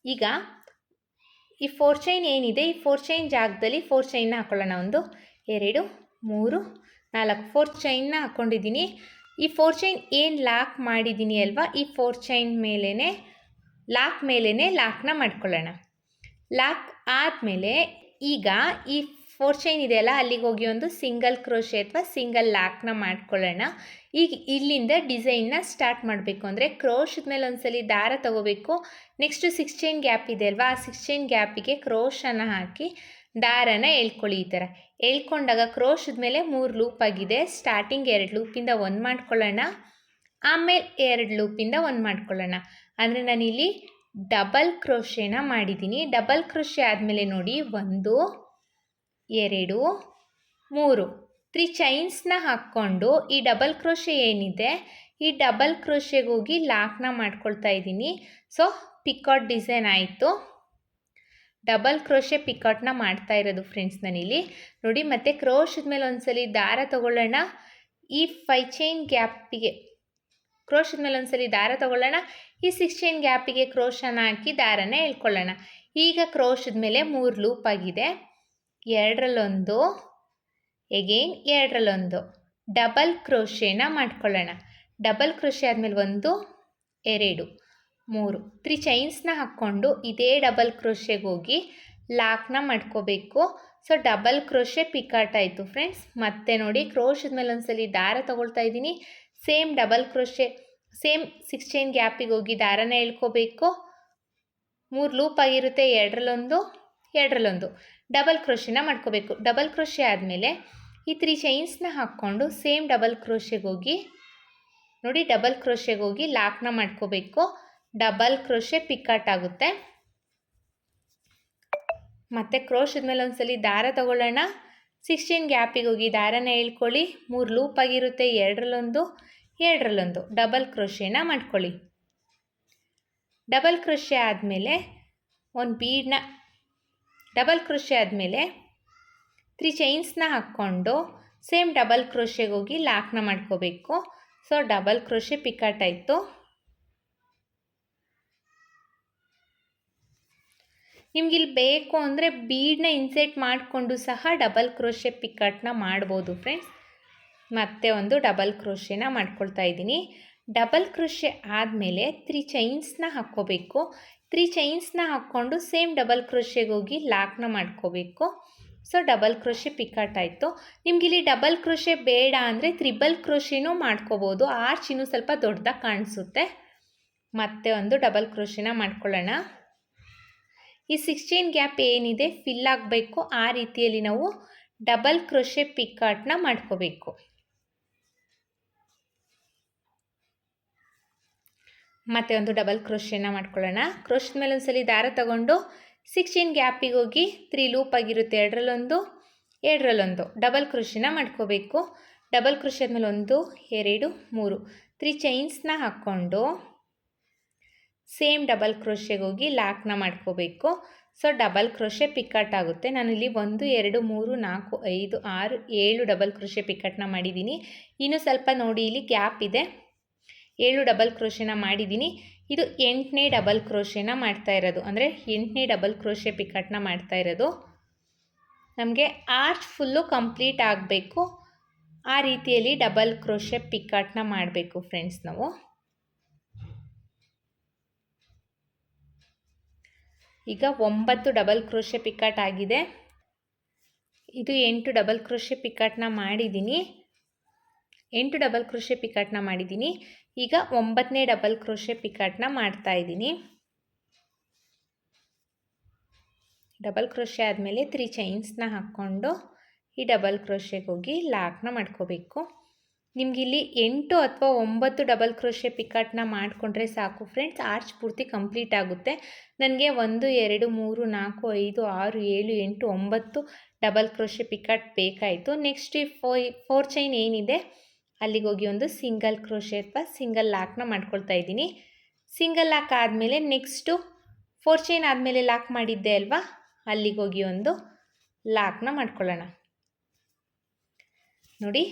ಈಗ ಈ 4 ಚೈನ್ ಏನಿದೆ, ಈ 4 ಚೈನ್ ಜಾಗದಲ್ಲಿ 4 ಚೈನ್ನ ಹಾಕ್ಕೊಳ್ಳೋಣ. 1 2 3 4 4 ಚೈನ್ನ ಹಾಕ್ಕೊಂಡಿದ್ದೀನಿ. ಈ 4 ಚೈನ್ ಏನು ಲಾಕ್ ಮಾಡಿದ್ದೀನಿ ಅಲ್ವಾ, ಈ 4 ಚೈನ್ ಮೇಲೇ ಲಾಕ್ನ ಮಾಡ್ಕೊಳ್ಳೋಣ. ಲಾಕ್ ಆದಮೇಲೆ ಈಗ ಈ 4 ಚೈನ್ ಇದೆಯಲ್ಲ ಅಲ್ಲಿಗೆ ಹೋಗಿ ಒಂದು ಸಿಂಗಲ್ ಕ್ರೋಶೆ ಅಥವಾ ಸಿಂಗಲ್ ಲಾಕ್ನ ಮಾಡ್ಕೊಳ್ಳೋಣ. ಈಗ ಇಲ್ಲಿಂದ ಡಿಸೈನ್ನ ಸ್ಟಾರ್ಟ್ ಮಾಡಬೇಕು. ಅಂದರೆ ಕ್ರೋಶದ ಮೇಲೆ ಒಂದ್ಸಲಿ ದಾರ ತಗೋಬೇಕು. ನೆಕ್ಸ್ಟು 6 ಚೈನ್ ಗ್ಯಾಪ್ ಇದೆ ಅಲ್ವಾ, ಆ 6 ಚೈನ್ ಗ್ಯಾಪಿಗೆ ಕ್ರೋಶನ ಹಾಕಿ ದಾರನ ಎಳ್ಕೊಳ್ಳಿ. ಈ ಥರ ಎಳ್ಕೊಂಡಾಗ ಕ್ರೋಶದ ಮೇಲೆ 3 ಲೂಪ್ ಆಗಿದೆ. ಸ್ಟಾರ್ಟಿಂಗ್ 2 ಲೂಪಿಂದ 1 ಮಾಡ್ಕೊಳ್ಳೋಣ, ಆಮೇಲೆ 2 ಲೂಪಿಂದ 1 ಮಾಡ್ಕೊಳ್ಳೋಣ. ಅಂದರೆ ನಾನಿಲ್ಲಿ ಡಬಲ್ ಕ್ರೋಶೆನ ಮಾಡಿದ್ದೀನಿ. ಡಬಲ್ ಕ್ರೋಶೆ ಆದಮೇಲೆ ನೋಡಿ 1 2 3 3 ಚೈನ್ಸ್ನ ಹಾಕ್ಕೊಂಡು ಈ ಡಬಲ್ ಕ್ರೋಶೆ ಏನಿದೆ ಈ ಡಬಲ್ ಕ್ರೋಶೆಗೆ ಹೋಗಿ ಲಾಕ್ನ ಮಾಡ್ಕೊಳ್ತಾ ಇದ್ದೀನಿ. ಸೊ ಪಿಕಾಟ್ ಡಿಸೈನ್ ಆಯಿತು. ಡಬಲ್ ಕ್ರೋಶೆ ಪಿಕಾಟ್ನ ಮಾಡ್ತಾ ಇರೋದು ಫ್ರೆಂಡ್ಸ್ ನಾನಿಲ್ಲಿ ನೋಡಿ. ಮತ್ತು ಕ್ರೋಶದ ಮೇಲೆ ಒಂದ್ಸಲಿ ದಾರ ತಗೊಳ್ಳೋಣ. ಈ 5 ಚೈನ್ ಗ್ಯಾಪಿಗೆ ಕ್ರೋಶದ ಮೇಲೆ ಒಂದ್ಸಲಿ ದಾರ ತಗೊಳ್ಳೋಣ. ಈ 6 ಚೈನ್ ಗ್ಯಾಪಿಗೆ ಕ್ರೋಶನ ಹಾಕಿ ದಾರನ ಎಳ್ಕೊಳ್ಳೋಣ. ಈಗ ಕ್ರೋಶದ ಮೇಲೆ 3 ಲೂಪ್ ಆಗಿದೆ. 2ರಲ್ಲೊಂದು, ಎಗೇನ್ 2ರಲ್ಲೊಂದು ಡಬಲ್ ಕ್ರೋಶೆನ ಮಾಡ್ಕೊಳ್ಳೋಣ. ಡಬಲ್ ಕ್ರೋಶೆ ಆದಮೇಲೆ 1 2 3 3 ಚೈನ್ಸ್ನ ಹಾಕ್ಕೊಂಡು ಇದೇ ಡಬಲ್ ಕ್ರೋಶೆಗೆ ಹೋಗಿ ಲಾಕ್ನ ಮಾಡ್ಕೋಬೇಕು. ಸೊ ಡಬಲ್ ಕ್ರೋಶೆ ಪಿಕಾಟ್ ಆಯಿತು ಫ್ರೆಂಡ್ಸ್. ಮತ್ತೆ ನೋಡಿ ಕ್ರೋಶದ ಮೇಲೆ ಒಂದ್ಸಲಿ ದಾರ ತಗೊಳ್ತಾ ಇದ್ದೀನಿ. Same double crochet same 6 chain ಗ್ಯಾಪಿಗೆ ಹೋಗಿ ದಾರನ ಎಳ್ಕೋಬೇಕು. 3 ಲೂಪ್ ಆಗಿರುತ್ತೆ. 2ರಲ್ಲೊಂದು 2ರಲ್ಲೊಂದು ಡಬಲ್ ಕ್ರೋಶೆನ ಮಾಡ್ಕೋಬೇಕು. ಡಬಲ್ ಕ್ರೋಶೆ ಆದಮೇಲೆ ಈ 3 ಚೈನ್ಸ್ನ ಹಾಕ್ಕೊಂಡು ಸೇಮ್ ಡಬಲ್ ಕ್ರೋಶೆಗೆ ಹೋಗಿ ನೋಡಿ ಡಬಲ್ ಕ್ರೋಶೆಗೆ ಹೋಗಿ ಲಾಕ್ನ ಮಾಡ್ಕೋಬೇಕು. ಡಬಲ್ ಕ್ರೋಶೆ ಪಿಕಾಟ್ ಆಗುತ್ತೆ. ಮತ್ತು ಕ್ರೋಶದ ಮೇಲೆ ಒಂದ್ಸಲಿ ದಾರ ತಗೊಳ್ಳೋಣ. 6 ಚೈನ್ ಗ್ಯಾಪಿಗೆ ಹೋಗಿ ದಾರನ ಎಳ್ಕೊಳ್ಳಿ. 3 ಲೂಪ್ ಆಗಿರುತ್ತೆ. 2ರಲ್ಲೊಂದು 2ರಲ್ಲೊಂದು ಡಬಲ್ ಕ್ರೋಶೆನ ಮಾಡ್ಕೊಳ್ಳಿ. ಡಬಲ್ ಕ್ರೋಶೆ ಆದಮೇಲೆ ಒಂದು ಬೀಡನ್ನ ಡಬಲ್ ಕ್ರೋಶೆ ಆದಮೇಲೆ 3 ಚೈನ್ಸ್ನ ಹಾಕ್ಕೊಂಡು ಸೇಮ್ ಡಬಲ್ ಕ್ರೋಶೆಗೆ ಹೋಗಿ ಲಾಕ್ನ ಮಾಡ್ಕೋಬೇಕು. ಸೊ ಡಬಲ್ ಕ್ರೋಶೆ ಪಿಕಾಟ್ ಆಯಿತು. ನಿಮಗಿಲ್ಲಿ ಬೇಕು ಅಂದರೆ ಬೀಡನ್ನ ಇನ್ಸರ್ಟ್ ಮಾಡಿಕೊಂಡು ಸಹ ಡಬಲ್ ಕ್ರೋಶೆ ಪಿಕಾಟ್ನ ಮಾಡ್ಬೋದು ಫ್ರೆಂಡ್ಸ್. ಮತ್ತೆ ಒಂದು ಡಬಲ್ ಕ್ರೋಶೆನ ಮಾಡ್ಕೊಳ್ತಾ ಇದ್ದೀನಿ. ಡಬಲ್ ಕ್ರೋಶೆ ಆದಮೇಲೆ 3 ಚೈನ್ಸ್ನ ಹಾಕ್ಕೋಬೇಕು. 3 ಚೈನ್ಸ್ನ ಹಾಕ್ಕೊಂಡು ಸೇಮ್ ಡಬಲ್ ಕ್ರೋಶೆಗೆ ಹೋಗಿ ಲಾಕ್ನ ಮಾಡ್ಕೋಬೇಕು. ಸೊ ಡಬಲ್ ಕ್ರೋಶೆ ಪಿಕಾಟ್ ಆಯಿತು. ನಿಮಗಿಲ್ಲಿ ಡಬಲ್ ಕ್ರೋಶೆ ಬೇಡ ಅಂದರೆ ತ್ರಿಬಲ್ ಕ್ರೋಶೆನೂ ಮಾಡ್ಕೋಬೋದು. ಆರ್ಚ್ ಇನ್ನೂ ಸ್ವಲ್ಪ ದೊಡ್ಡದಾಗಿ ಕಾಣಿಸುತ್ತೆ. ಮತ್ತೆ ಒಂದು ಡಬಲ್ ಕ್ರೋಶೆನ ಮಾಡ್ಕೊಳ್ಳೋಣ. ಈ 6 ಚೈನ್ ಗ್ಯಾಪ್ ಏನಿದೆ ಫಿಲ್ ಆಗಬೇಕು. ಆ ರೀತಿಯಲ್ಲಿ ನಾವು ಡಬಲ್ ಕ್ರೋಶೆ ಪಿಕಾಟ್ನ ಮಾಡ್ಕೋಬೇಕು. ಮತ್ತೆ ಒಂದು ಡಬಲ್ ಕ್ರೋಶೆನ ಮಾಡ್ಕೊಳ್ಳೋಣ. ಕ್ರೋಶದ ಮೇಲೆ ಒಂದ್ಸಲಿ ದಾರ ತಗೊಂಡು 6 ಚೈನ್ ಗ್ಯಾಪಿಗೆ ಹೋಗಿ 3 ಲೂಪ್ ಆಗಿರುತ್ತೆ. 2ರಲ್ಲೊಂದು 2ರಲ್ಲೊಂದು ಡಬಲ್ ಕ್ರೋಶೆನ ಮಾಡ್ಕೋಬೇಕು. ಡಬಲ್ ಕ್ರೋಶೆ ಆದಮೇಲೆ 1 2 3 3 ಚೈನ್ಸ್ನ ಹಾಕ್ಕೊಂಡು ಸೇಮ್ ಡಬಲ್ ಕ್ರೋಶೆಗೆ ಹೋಗಿ ಲಾಕ್ನ ಮಾಡ್ಕೋಬೇಕು. ಸೊ ಡಬಲ್ ಕ್ರೋಶೆ ಪಿಕಾಟ್ ಆಗುತ್ತೆ. ನಾನಿಲ್ಲಿ 1 2 3 4 5 6 7 ಡಬಲ್ ಕ್ರೋಶೆ ಪಿಕಾಟ್ನ ಮಾಡಿದ್ದೀನಿ. ಇನ್ನೂ ಸ್ವಲ್ಪ ನೋಡಿ ಇಲ್ಲಿ ಗ್ಯಾಪ್ ಇದೆ. 7 ಡಬಲ್ ಕ್ರೋಶೆನ ಮಾಡಿದ್ದೀನಿ. ಇದು 8ನೇ ಡಬಲ್ ಕ್ರೋಶೆನ ಮಾಡ್ತಾ ಇರೋದು. ಅಂದರೆ 8ನೇ ಡಬಲ್ ಕ್ರೋಶೆ ಪಿಕಾಟ್ನ ಮಾಡ್ತಾ ಇರೋದು. ನಮಗೆ ಆರ್ಚ್ ಫುಲ್ಲು ಕಂಪ್ಲೀಟ್ ಆಗಬೇಕು. ಆ ರೀತಿಯಲ್ಲಿ ಡಬಲ್ ಕ್ರೋಶೆ ಪಿಕಾಟ್ನ ಮಾಡಬೇಕು ಫ್ರೆಂಡ್ಸ್ ನಾವು. ಈಗ 9 ಡಬಲ್ ಕ್ರೋಶೆ ಪಿಕಾಟ್ ಆಗಿದೆ. ಇದು 8 ಡಬಲ್ ಕ್ರೋಶೆ ಪಿಕಾಟ್ನ ಮಾಡಿದ್ದೀನಿ. 8 ಡಬಲ್ ಕ್ರೋಶೆ ಪಿಕಾಟ್ನ ಮಾಡಿದ್ದೀನಿ. ಈಗ 9ನೇ ಡಬಲ್ ಕ್ರೋಶೆ ಪಿಕಾಟ್ನ ಮಾಡ್ತಾ ಇದ್ದೀನಿ. ಡಬಲ್ ಕ್ರೋಶೆ ಆದಮೇಲೆ 3 ಚೈನ್ಸ್ನ ಹಾಕ್ಕೊಂಡು ಈ ಡಬಲ್ ಕ್ರೋಶೆಗೆ ಹೋಗಿ ಲಾಕ್ನ ಮಾಡ್ಕೋಬೇಕು. ನಿಮಗಿಲ್ಲಿ 8 ಅಥವಾ 9 ಡಬಲ್ ಕ್ರೋಶೆ ಪಿಕಾಟ್ನ ಮಾಡಿಕೊಂಡ್ರೆ ಸಾಕು ಫ್ರೆಂಡ್ಸ್. ಆರ್ಚ್ ಪೂರ್ತಿ ಕಂಪ್ಲೀಟ್ ಆಗುತ್ತೆ. ನನಗೆ 1 2 3 4 5 6 7 8 9 ಡಬಲ್ ಕ್ರೋಶೆ ಪಿಕಾಟ್ ಬೇಕಾಯಿತು. ನೆಕ್ಸ್ಟ್ ಈ 4 ಚೈನ್ ಏನಿದೆ ಅಲ್ಲಿಗೆ ಹೋಗಿ ಒಂದು ಸಿಂಗಲ್ ಕ್ರೋಶೆ ಅಥವಾ ಸಿಂಗಲ್ ಲಾಕ್ನ ಮಾಡ್ಕೊಳ್ತಾ ಇದ್ದೀನಿ. ಸಿಂಗಲ್ ಲಾಕ್ ಆದಮೇಲೆ ನೆಕ್ಸ್ಟು 4 ಚೈನ್ ಆದಮೇಲೆ ಲಾಕ್ ಮಾಡಿದ್ದೆ ಅಲ್ವಾ, ಅಲ್ಲಿಗೆ ಹೋಗಿ ಒಂದು ಲಾಕ್ನ ಮಾಡ್ಕೊಳ್ಳೋಣ. ನೋಡಿ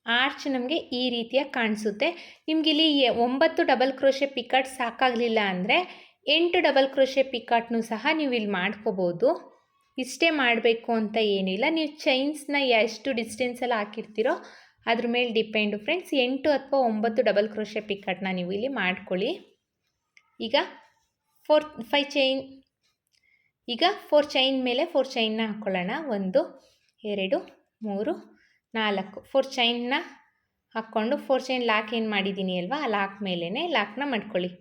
ಆರ್ಚ್ ನಮಗೆ ಈ ರೀತಿಯಾಗಿ ಕಾಣಿಸುತ್ತೆ. ನಿಮಗಿಲ್ಲಿ 9 ಡಬಲ್ ಕ್ರೋಶೆ ಪಿಕಾಟ್ ಸಾಕಾಗಲಿಲ್ಲ ಅಂದರೆ 8 ಡಬಲ್ ಕ್ರೋಶೆ ಪಿಕಾಟ್ನೂ ಸಹ ನೀವು ಇಲ್ಲಿ ಮಾಡ್ಕೋಬೋದು. ಇಷ್ಟೇ ಮಾಡಬೇಕು ಅಂತ ಏನಿಲ್ಲ. ನೀವು ಚೈನ್ಸ್ನ ಎಷ್ಟು ಡಿಸ್ಟೆನ್ಸಲ್ಲಿ ಹಾಕಿರ್ತೀರೋ ಅದ್ರ ಮೇಲೆ ಡಿಪೆಂಡು ಫ್ರೆಂಡ್ಸ್. 8 ಅಥವಾ 9 ಡಬಲ್ ಕ್ರೋಶೆ ಪಿಕಾಟ್ನ ನೀವು ಇಲ್ಲಿ ಮಾಡ್ಕೊಳ್ಳಿ. ಈಗ 4 ಚೈನ್ ಮೇಲೆ 4 ಚೈನ್ನ ಹಾಕ್ಕೊಳ್ಳೋಣ. 1 2 3 4 4 ಚೈನ್ನ ಹಾಕ್ಕೊಂಡು 4 ಚೈನ್ ಲಾಕ್ ಏನು ಮಾಡಿದ್ದೀನಿ ಅಲ್ವಾ ಆ ಲಾಕ್ ಮೇಲೇ ಲಾಕ್ನ ಮಾಡ್ಕೊಳ್ಳಿ.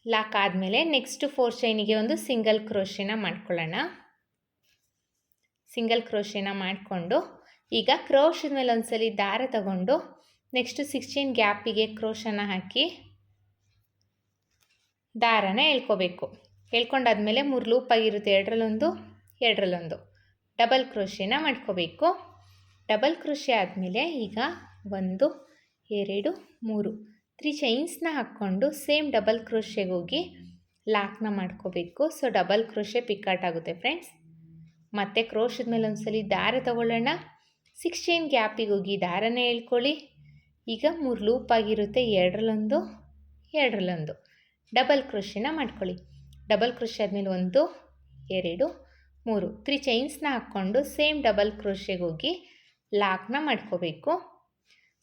ಲಾಕ್ ಆದಮೇಲೆ ನೆಕ್ಸ್ಟ್ 4 ಚೈನಿಗೆ ಒಂದು ಸಿಂಗಲ್ ಕ್ರೋಶೆನ ಮಾಡ್ಕೊಳ್ಳೋಣ. ಸಿಂಗಲ್ ಕ್ರೋಶೆನ ಮಾಡಿಕೊಂಡು ಈಗ ಕ್ರೋಶದ ಮೇಲೆ ಒಂದ್ಸಲಿ ದಾರ ತಗೊಂಡು ನೆಕ್ಸ್ಟ್ 6 ಚೈನ್ ಗ್ಯಾಪಿಗೆ ಕ್ರೋಶನ ಹಾಕಿ ದಾರನ ಎಳ್ಕೋಬೇಕು. ಎಳ್ಕೊಂಡಾದ್ಮೇಲೆ 3 ಲೂಪ್ ಆಗಿರುತ್ತೆ, ಎರಡರಲ್ಲೊಂದು ಡಬಲ್ ಕ್ರೋಶೆನ ಮಾಡ್ಕೋಬೇಕು. ಡಬಲ್ ಕ್ರೋಶೆ ಆದಮೇಲೆ ಈಗ 1 2 3 3 ಚೈನ್ಸ್ನ ಹಾಕ್ಕೊಂಡು ಸೇಮ್ ಡಬಲ್ ಕ್ರೋಶೆಗೆ ಹೋಗಿ ಲಾಕ್ನ ಮಾಡ್ಕೋಬೇಕು. ಸೊ ಡಬಲ್ ಕ್ರೋಶೆ ಪಿಕಾಟ್ ಆಗುತ್ತೆ ಫ್ರೆಂಡ್ಸ್. ಮತ್ತು ಕ್ರೋಶದ ಮೇಲೆ ಒಂದ್ಸಲಿ ದಾರ ತಗೊಳ್ಳೋಣ. 6 ಚೈನ್ ಗ್ಯಾಪಿಗೆ ಹೋಗಿ ದಾರನ ಎಳ್ಕೊಳ್ಳಿ. ಈಗ 3 ಲೂಪ್ ಆಗಿರುತ್ತೆ, ಎರಡರಲ್ಲೊಂದು ಡಬಲ್ ಕ್ರೋಶೆನ ಮಾಡ್ಕೊಳ್ಳಿ. ಡಬಲ್ ಕ್ರೋಶೆ ಆದಮೇಲೆ 1 2 3 3 ಚೈನ್ಸ್ನ ಹಾಕ್ಕೊಂಡು ಸೇಮ್ ಡಬಲ್ ಕ್ರೋಶೆಗೆ ಹೋಗಿ ಲಾಕ್ನ ಮಾಡ್ಕೋಬೇಕು.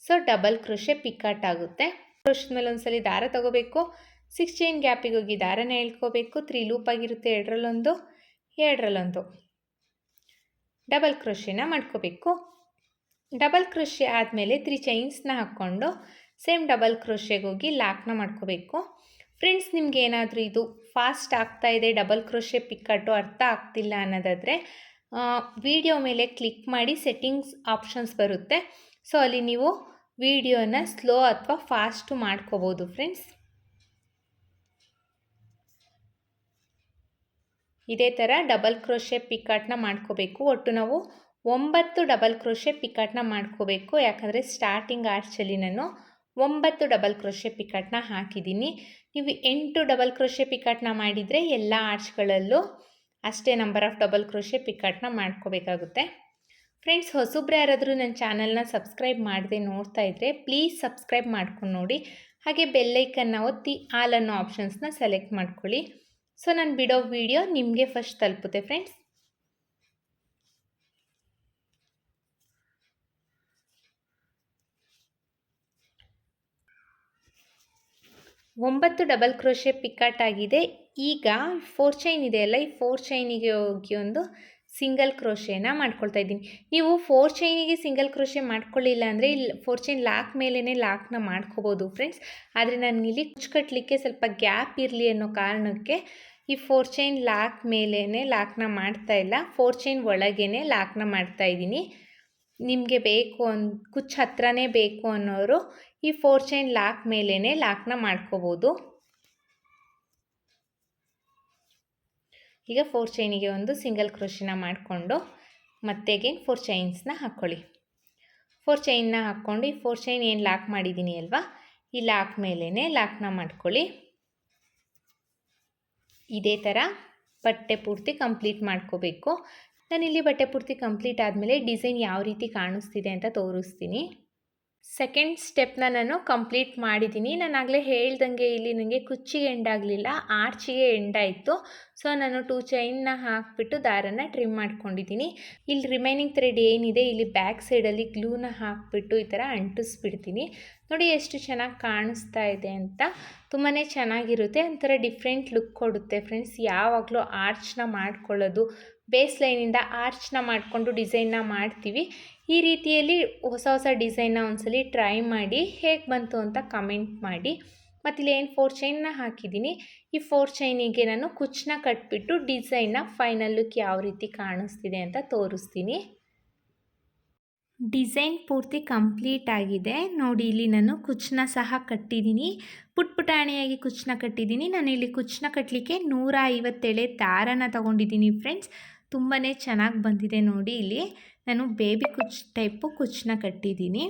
ಸೊ ಡಬಲ್ ಕ್ರೋಶೆ ಪಿಕಾಟ್ ಆಗುತ್ತೆ. ಕ್ರೋಶದ ಮೇಲೆ ಒಂದ್ಸಲಿ ದಾರ ತಗೋಬೇಕು. 6 ಚೈನ್ ಗ್ಯಾಪಿಗೆ ಹೋಗಿ ದಾರನ ಎಳ್ಕೋಬೇಕು. 3 ಲೂಪ್ ಆಗಿರುತ್ತೆ, ಎರಡರಲ್ಲೊಂದು ಡಬಲ್ ಕ್ರೋಶೆನ ಮಾಡ್ಕೋಬೇಕು. ಡಬಲ್ ಕ್ರೋಶೆ ಆದಮೇಲೆ 3 ಚೈನ್ಸ್ನ ಹಾಕ್ಕೊಂಡು ಸೇಮ್ ಡಬಲ್ ಕ್ರೋಶೆಗೆ ಹೋಗಿ ಲಾಕ್ನ ಮಾಡ್ಕೋಬೇಕು. ಫ್ರೆಂಡ್ಸ್, ನಿಮ್ಗೆ ಏನಾದರೂ ಇದು ಫಾಸ್ಟ್ ಆಗ್ತಾ ಇದೆ, ಡಬಲ್ ಕ್ರೋಶೆ ಪಿಕ್ಕಟ್ಟು ಅರ್ಥ ಆಗ್ತಿಲ್ಲ ಅನ್ನೋದಾದರೆ ವಿಡಿಯೋ ಮೇಲೆ ಕ್ಲಿಕ್ ಮಾಡಿ ಸೆಟ್ಟಿಂಗ್ಸ್ ಆಪ್ಷನ್ಸ್ ಬರುತ್ತೆ. ಸೊ ಅಲ್ಲಿ ನೀವು ವಿಡಿಯೋನ ಸ್ಲೋ ಅಥವಾ ಫಾಸ್ಟು ಮಾಡ್ಕೋಬೋದು ಫ್ರೆಂಡ್ಸ್. ಇದೇ ಥರ ಡಬಲ್ ಕ್ರೋಶೆ ಪಿಕಾಟ್ನ ಮಾಡ್ಕೋಬೇಕು. ಒಟ್ಟು ನಾವು 9 ಡಬಲ್ ಕ್ರೋಶೆ ಪಿಕಾಟ್ನ ಮಾಡ್ಕೋಬೇಕು. ಯಾಕಂದರೆ ಸ್ಟಾರ್ಟಿಂಗ್ ಆರ್ಚಲ್ಲಿ ನಾನು 9 ಡಬಲ್ ಕ್ರೋಶೆ ಪಿಕಾಟ್ನ ಹಾಕಿದ್ದೀನಿ. ನೀವು 8 ಡಬಲ್ ಕ್ರೋಶೆ ಪಿಕಾಟ್ನ ಮಾಡಿದರೆ ಎಲ್ಲ ಆರ್ಚ್ಗಳಲ್ಲೂ ಅಷ್ಟೇ ನಂಬರ್ ಆಫ್ ಡಬಲ್ ಕ್ರೋಶೆ ಪಿಕಾಟ್ನ ಮಾಡ್ಕೋಬೇಕಾಗುತ್ತೆ. ಫ್ರೆಂಡ್ಸ್, ಹೊಸಬ್ರು ಯಾರಾದರೂ ನನ್ನ ಚಾನಲ್ನ ಸಬ್ಸ್ಕ್ರೈಬ್ ಮಾಡದೆ ನೋಡ್ತಾ ಇದ್ದರೆ ಪ್ಲೀಸ್ ಸಬ್ಸ್ಕ್ರೈಬ್ ಮಾಡ್ಕೊಂಡು ನೋಡಿ. ಹಾಗೆ ಬೆಲ್ಲೈಕನ್ನ ಒತ್ತಿ ಆಲ್ ಅನ್ನೋ ಆಪ್ಷನ್ಸ್ನ ಸೆಲೆಕ್ಟ್ ಮಾಡ್ಕೊಳ್ಳಿ. ಸೊ ನಾನು ಬಿಡೋ ವಿಡಿಯೋ ನಿಮಗೆ ಫಸ್ಟ್ ತಲುಪುತ್ತೆ ಫ್ರೆಂಡ್ಸ್. ಒಂಬತ್ತು ಡಬಲ್ ಕ್ರೋಶೆ ಪಿಕಾಟ್ ಆಗಿದೆ. ಈಗ 4 ಚೈನ್ ಇದೆಯಲ್ಲ, ಈ 4 ಚೈನಿಗೆ ಹೋಗಿ ಒಂದು ಸಿಂಗಲ್ ಕ್ರೋಶೆನ ಮಾಡ್ಕೊಳ್ತಾ ಇದ್ದೀನಿ. ನೀವು 4 ಚೈನಿಗೆ ಸಿಂಗಲ್ ಕ್ರೋಶೆ ಮಾಡ್ಕೊಳ್ಳಿಲ್ಲ ಅಂದರೆ ಇಲ್ಲಿ 4 ಚೈನ್ ಲಾಕ್ ಮೇಲೇ ಲಾಕ್ನ ಮಾಡ್ಕೋಬೋದು ಫ್ರೆಂಡ್ಸ್. ಆದರೆ ನನಗಿಲ್ಲಿ ಕುಚ್ಚು ಸ್ವಲ್ಪ ಗ್ಯಾಪ್ ಇರಲಿ ಅನ್ನೋ ಕಾರಣಕ್ಕೆ ಈ 4 ಚೈನ್ ಲಾಕ್ ಮೇಲೇ ಲಾಕ್ನ ಮಾಡ್ತಾಯಿಲ್ಲ, 4 ಚೈನ್ ಒಳಗೇ ಲಾಕ್ನ ಮಾಡ್ತಾಯಿದ್ದೀನಿ. ನಿಮಗೆ ಬೇಕು ಕುಚ್ಚು ಹತ್ರನೇ ಬೇಕು ಅನ್ನೋರು ಈ 4 ಚೈನ್ ಲಾಕ್ ಮೇಲೇ ಲಾಕ್ನ ಮಾಡ್ಕೋಬೋದು. ಈಗ 4 ಚೈನಿಗೆ ಒಂದು ಸಿಂಗಲ್ ಕ್ರೋಶೆನ ಮಾಡಿಕೊಂಡು ಮತ್ತೆ ಅಗೇನ್ 4 ಚೈನ್ಸ್ನ ಹಾಕ್ಕೊಳ್ಳಿ. 4 ಚೈನ್ನ ಹಾಕ್ಕೊಂಡು ಈ 4 ಚೈನ್ ಏನು ಲಾಕ್ ಮಾಡಿದ್ದೀನಿ ಅಲ್ವಾ, ಈ ಲಾಕ್ ಮೇಲೇ ಲಾಕ್ನ ಮಾಡ್ಕೊಳ್ಳಿ. ಇದೇ ಥರ ಬಟ್ಟೆ ಪೂರ್ತಿ ಕಂಪ್ಲೀಟ್ ಮಾಡ್ಕೋಬೇಕು. ನಾನಿಲ್ಲಿ ಬಟ್ಟೆ ಪೂರ್ತಿ ಕಂಪ್ಲೀಟ್ ಆದಮೇಲೆ ಡಿಸೈನ್ ಯಾವ ರೀತಿ ಕಾಣಿಸ್ತಿದೆ ಅಂತ ತೋರಿಸ್ತೀನಿ. ಸೆಕೆಂಡ್ ಸ್ಟೆಪ್ನ ನಾನು ಕಂಪ್ಲೀಟ್ ಮಾಡಿದ್ದೀನಿ. ನಾನು ಆಗಲೇ ಹೇಳ್ದಂಗೆ ಇಲ್ಲಿ ನನಗೆ ಕುಚ್ಚಿಗೆ ಎಂಡಾಗಲಿಲ್ಲ, ಆರ್ಚಿಗೆ ಎಂಡಾಯಿತು. ಸೊ ನಾನು 2 ಚೈನ್ನ ಹಾಕಿಬಿಟ್ಟು ದಾರನ ಟ್ರಿಮ್ ಮಾಡ್ಕೊಂಡಿದ್ದೀನಿ. ಇಲ್ಲಿ ರಿಮೈನಿಂಗ್ ಥ್ರೆಡ್ ಏನಿದೆ ಇಲ್ಲಿ ಬ್ಯಾಕ್ ಸೈಡಲ್ಲಿ ಗ್ಲೂನ ಹಾಕಿಬಿಟ್ಟು ಈ ಥರ ಅಂಟಿಸ್ಬಿಡ್ತೀನಿ. ನೋಡಿ ಎಷ್ಟು ಚೆನ್ನಾಗಿ ಕಾಣಿಸ್ತಾ ಇದೆ ಅಂತ. ತುಂಬಾ ಚೆನ್ನಾಗಿರುತ್ತೆ, ಒಂಥರ ಡಿಫ್ರೆಂಟ್ ಲುಕ್ ಕೊಡುತ್ತೆ ಫ್ರೆಂಡ್ಸ್. ಯಾವಾಗಲೂ ಆರ್ಚ್ನ ಮಾಡ್ಕೊಳ್ಳೋದು, ಬೇಸ್ ಲೈನಿಂದ ಆರ್ಚ್ನ ಮಾಡಿಕೊಂಡು ಡಿಸೈನ್ನ ಮಾಡ್ತೀವಿ. ಈ ರೀತಿಯಲ್ಲಿ ಹೊಸ ಡಿಸೈನ್ನ ಒಂದ್ಸಲಿ ಟ್ರೈ ಮಾಡಿ ಹೇಗೆ ಬಂತು ಅಂತ ಕಮೆಂಟ್ ಮಾಡಿ. ಮತ್ತು ಇಲ್ಲಿ ಏನು 4 ಚೈನ್ನ ಹಾಕಿದ್ದೀನಿ, ಈ 4 ಚೈನಿಗೆ ನಾನು ಕುಚ್ಚನ್ನ ಕಟ್ಬಿಟ್ಟು ಡಿಸೈನ್ನ ಫೈನಲ್ ಲುಕ್ ಯಾವ ರೀತಿ ಕಾಣಿಸ್ತಿದೆ ಅಂತ ತೋರಿಸ್ತೀನಿ. ಡಿಸೈನ್ ಪೂರ್ತಿ ಕಂಪ್ಲೀಟ್ ಆಗಿದೆ. ನೋಡಿ ಇಲ್ಲಿ ನಾನು ಕುಚ್ಚನ್ನ ಸಹ ಕಟ್ಟಿದ್ದೀನಿ, ಪುಟಾಣಿಯಾಗಿ ಕುಚ್ಚನ್ನ ಕಟ್ಟಿದ್ದೀನಿ. ನಾನು ಇಲ್ಲಿ ಕುಚ್ಚನ್ನ ಕಟ್ಟಲಿಕ್ಕೆ 150 ಎಳೆ ದಾರನ ತೊಗೊಂಡಿದ್ದೀನಿ ಫ್ರೆಂಡ್ಸ್. ತುಂಬಾ ಚೆನ್ನಾಗಿ ಬಂದಿದೆ. ನೋಡಿ ಇಲ್ಲಿ ನಾನು ಬೇಬಿ ಕುಚ್ಚು ಟೈಪು ಕುಚ್ಚನ್ನ ಕಟ್ಟಿದ್ದೀನಿ.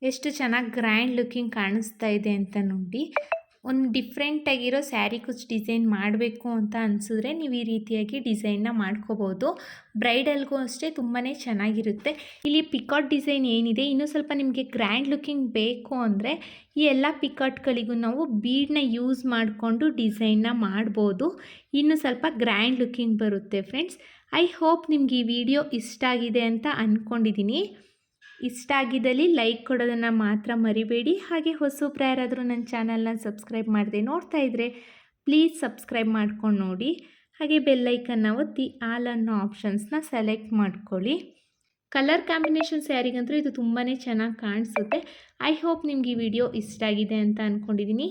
ಎಷ್ಟು ಚೆನ್ನಾಗಿ ಗ್ರ್ಯಾಂಡ್ ಲುಕಿಂಗ್ ಕಾಣಿಸ್ತಾ ಇದೆ ಅಂತ ನೋಡಿ. ಒಂದು ಡಿಫ್ರೆಂಟಾಗಿರೋ ಸ್ಯಾರಿ ಕುಚ್ಚು ಡಿಸೈನ್ ಮಾಡಬೇಕು ಅಂತ ಅನಿಸಿದ್ರೆ ನೀವು ಈ ರೀತಿಯಾಗಿ ಡಿಸೈನ್ನ ಮಾಡ್ಕೋಬೋದು. ಬ್ರೈಡಲ್ಗೂ ಅಷ್ಟೇ ತುಂಬಾ ಚೆನ್ನಾಗಿರುತ್ತೆ. ಇಲ್ಲಿ ಪಿಕಾಟ್ ಡಿಸೈನ್ ಏನಿದೆ ಇನ್ನೂ ಸ್ವಲ್ಪ ನಿಮಗೆ ಗ್ರ್ಯಾಂಡ್ ಲುಕಿಂಗ್ ಬೇಕು ಅಂದರೆ ಈ ಎಲ್ಲ ಪಿಕಾಟ್ಗಳಿಗೂ ನಾವು ಬೀಡನ್ನ ಯೂಸ್ ಮಾಡಿಕೊಂಡು ಡಿಸೈನ್ನ ಮಾಡ್ಬೋದು. ಇನ್ನೂ ಸ್ವಲ್ಪ ಗ್ರ್ಯಾಂಡ್ ಲುಕಿಂಗ್ ಬರುತ್ತೆ ಫ್ರೆಂಡ್ಸ್. ಐ ಹೋಪ್ ನಿಮ್ಗೆ ಈ ವಿಡಿಯೋ ಇಷ್ಟ ಆಗಿದೆ ಅಂತ ಅಂದ್ಕೊಂಡಿದ್ದೀನಿ. ಇಷ್ಟ ಆಗಿದ್ದಲ್ಲಿ ಲೈಕ್ ಕೊಡೋದನ್ನು ಮಾತ್ರ ಮರಿಬೇಡಿ. ಹಾಗೆ ಹೊಸಬ್ರು ಯಾರಾದರೂ ನನ್ನ ಚಾನಲ್ನ ಸಬ್ಸ್ಕ್ರೈಬ್ ಮಾಡದೆ ನೋಡ್ತಾ ಇದ್ದರೆ ಪ್ಲೀಸ್ ಸಬ್ಸ್ಕ್ರೈಬ್ ಮಾಡ್ಕೊಂಡು ನೋಡಿ. ಹಾಗೆ ಬೆಲ್ಲೈಕನ್ನ ಒತ್ತಿ ಆಲ್ ಅನ್ನೋ ಆಪ್ಷನ್ಸ್ನ ಸೆಲೆಕ್ಟ್ ಮಾಡ್ಕೊಳ್ಳಿ. ಕಲರ್ ಕಾಂಬಿನೇಷನ್ಸ್ ಯಾರಿಗಂತೂ ಇದು ತುಂಬಾ ಚೆನ್ನಾಗಿ ಕಾಣಿಸುತ್ತೆ. ಐ ಹೋಪ್ ನಿಮ್ಗೆ ಈ ವಿಡಿಯೋ ಇಷ್ಟ ಆಗಿದೆ ಅಂತ ಅಂದ್ಕೊಂಡಿದ್ದೀನಿ.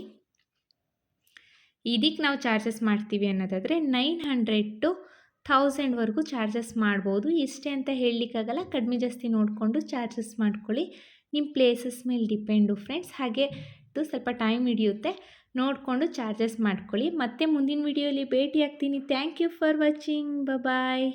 ಇದಕ್ಕೆ ನಾವು ಚಾರ್ಜಸ್ ಮಾಡ್ತೀವಿ ಅನ್ನೋದಾದರೆ 900 to 1000ವರೆಗೂ ಚಾರ್ಜಸ್ ಮಾಡ್ಬೋದು. ಇಷ್ಟೇ ಅಂತ ಹೇಳಲಿಕ್ಕಾಗಲ್ಲ, ಕಡಿಮೆ ಜಾಸ್ತಿ ನೋಡಿಕೊಂಡು ಚಾರ್ಜಸ್ ಮಾಡ್ಕೊಳ್ಳಿ. ನಿಮ್ಮ ಪ್ಲೇಸಸ್ ಮೇಲೆ ಡಿಪೆಂಡು ಫ್ರೆಂಡ್ಸ್. ಹಾಗೆ ಇದು ಸ್ವಲ್ಪ ಟೈಮ್ ಹಿಡಿಯುತ್ತೆ, ನೋಡಿಕೊಂಡು ಚಾರ್ಜಸ್ ಮಾಡ್ಕೊಳ್ಳಿ. ಮತ್ತೆ ಮುಂದಿನ ವಿಡಿಯೋಲಿ ಭೇಟಿ ಆಗ್ತೀನಿ. Thank you for watching. Bye.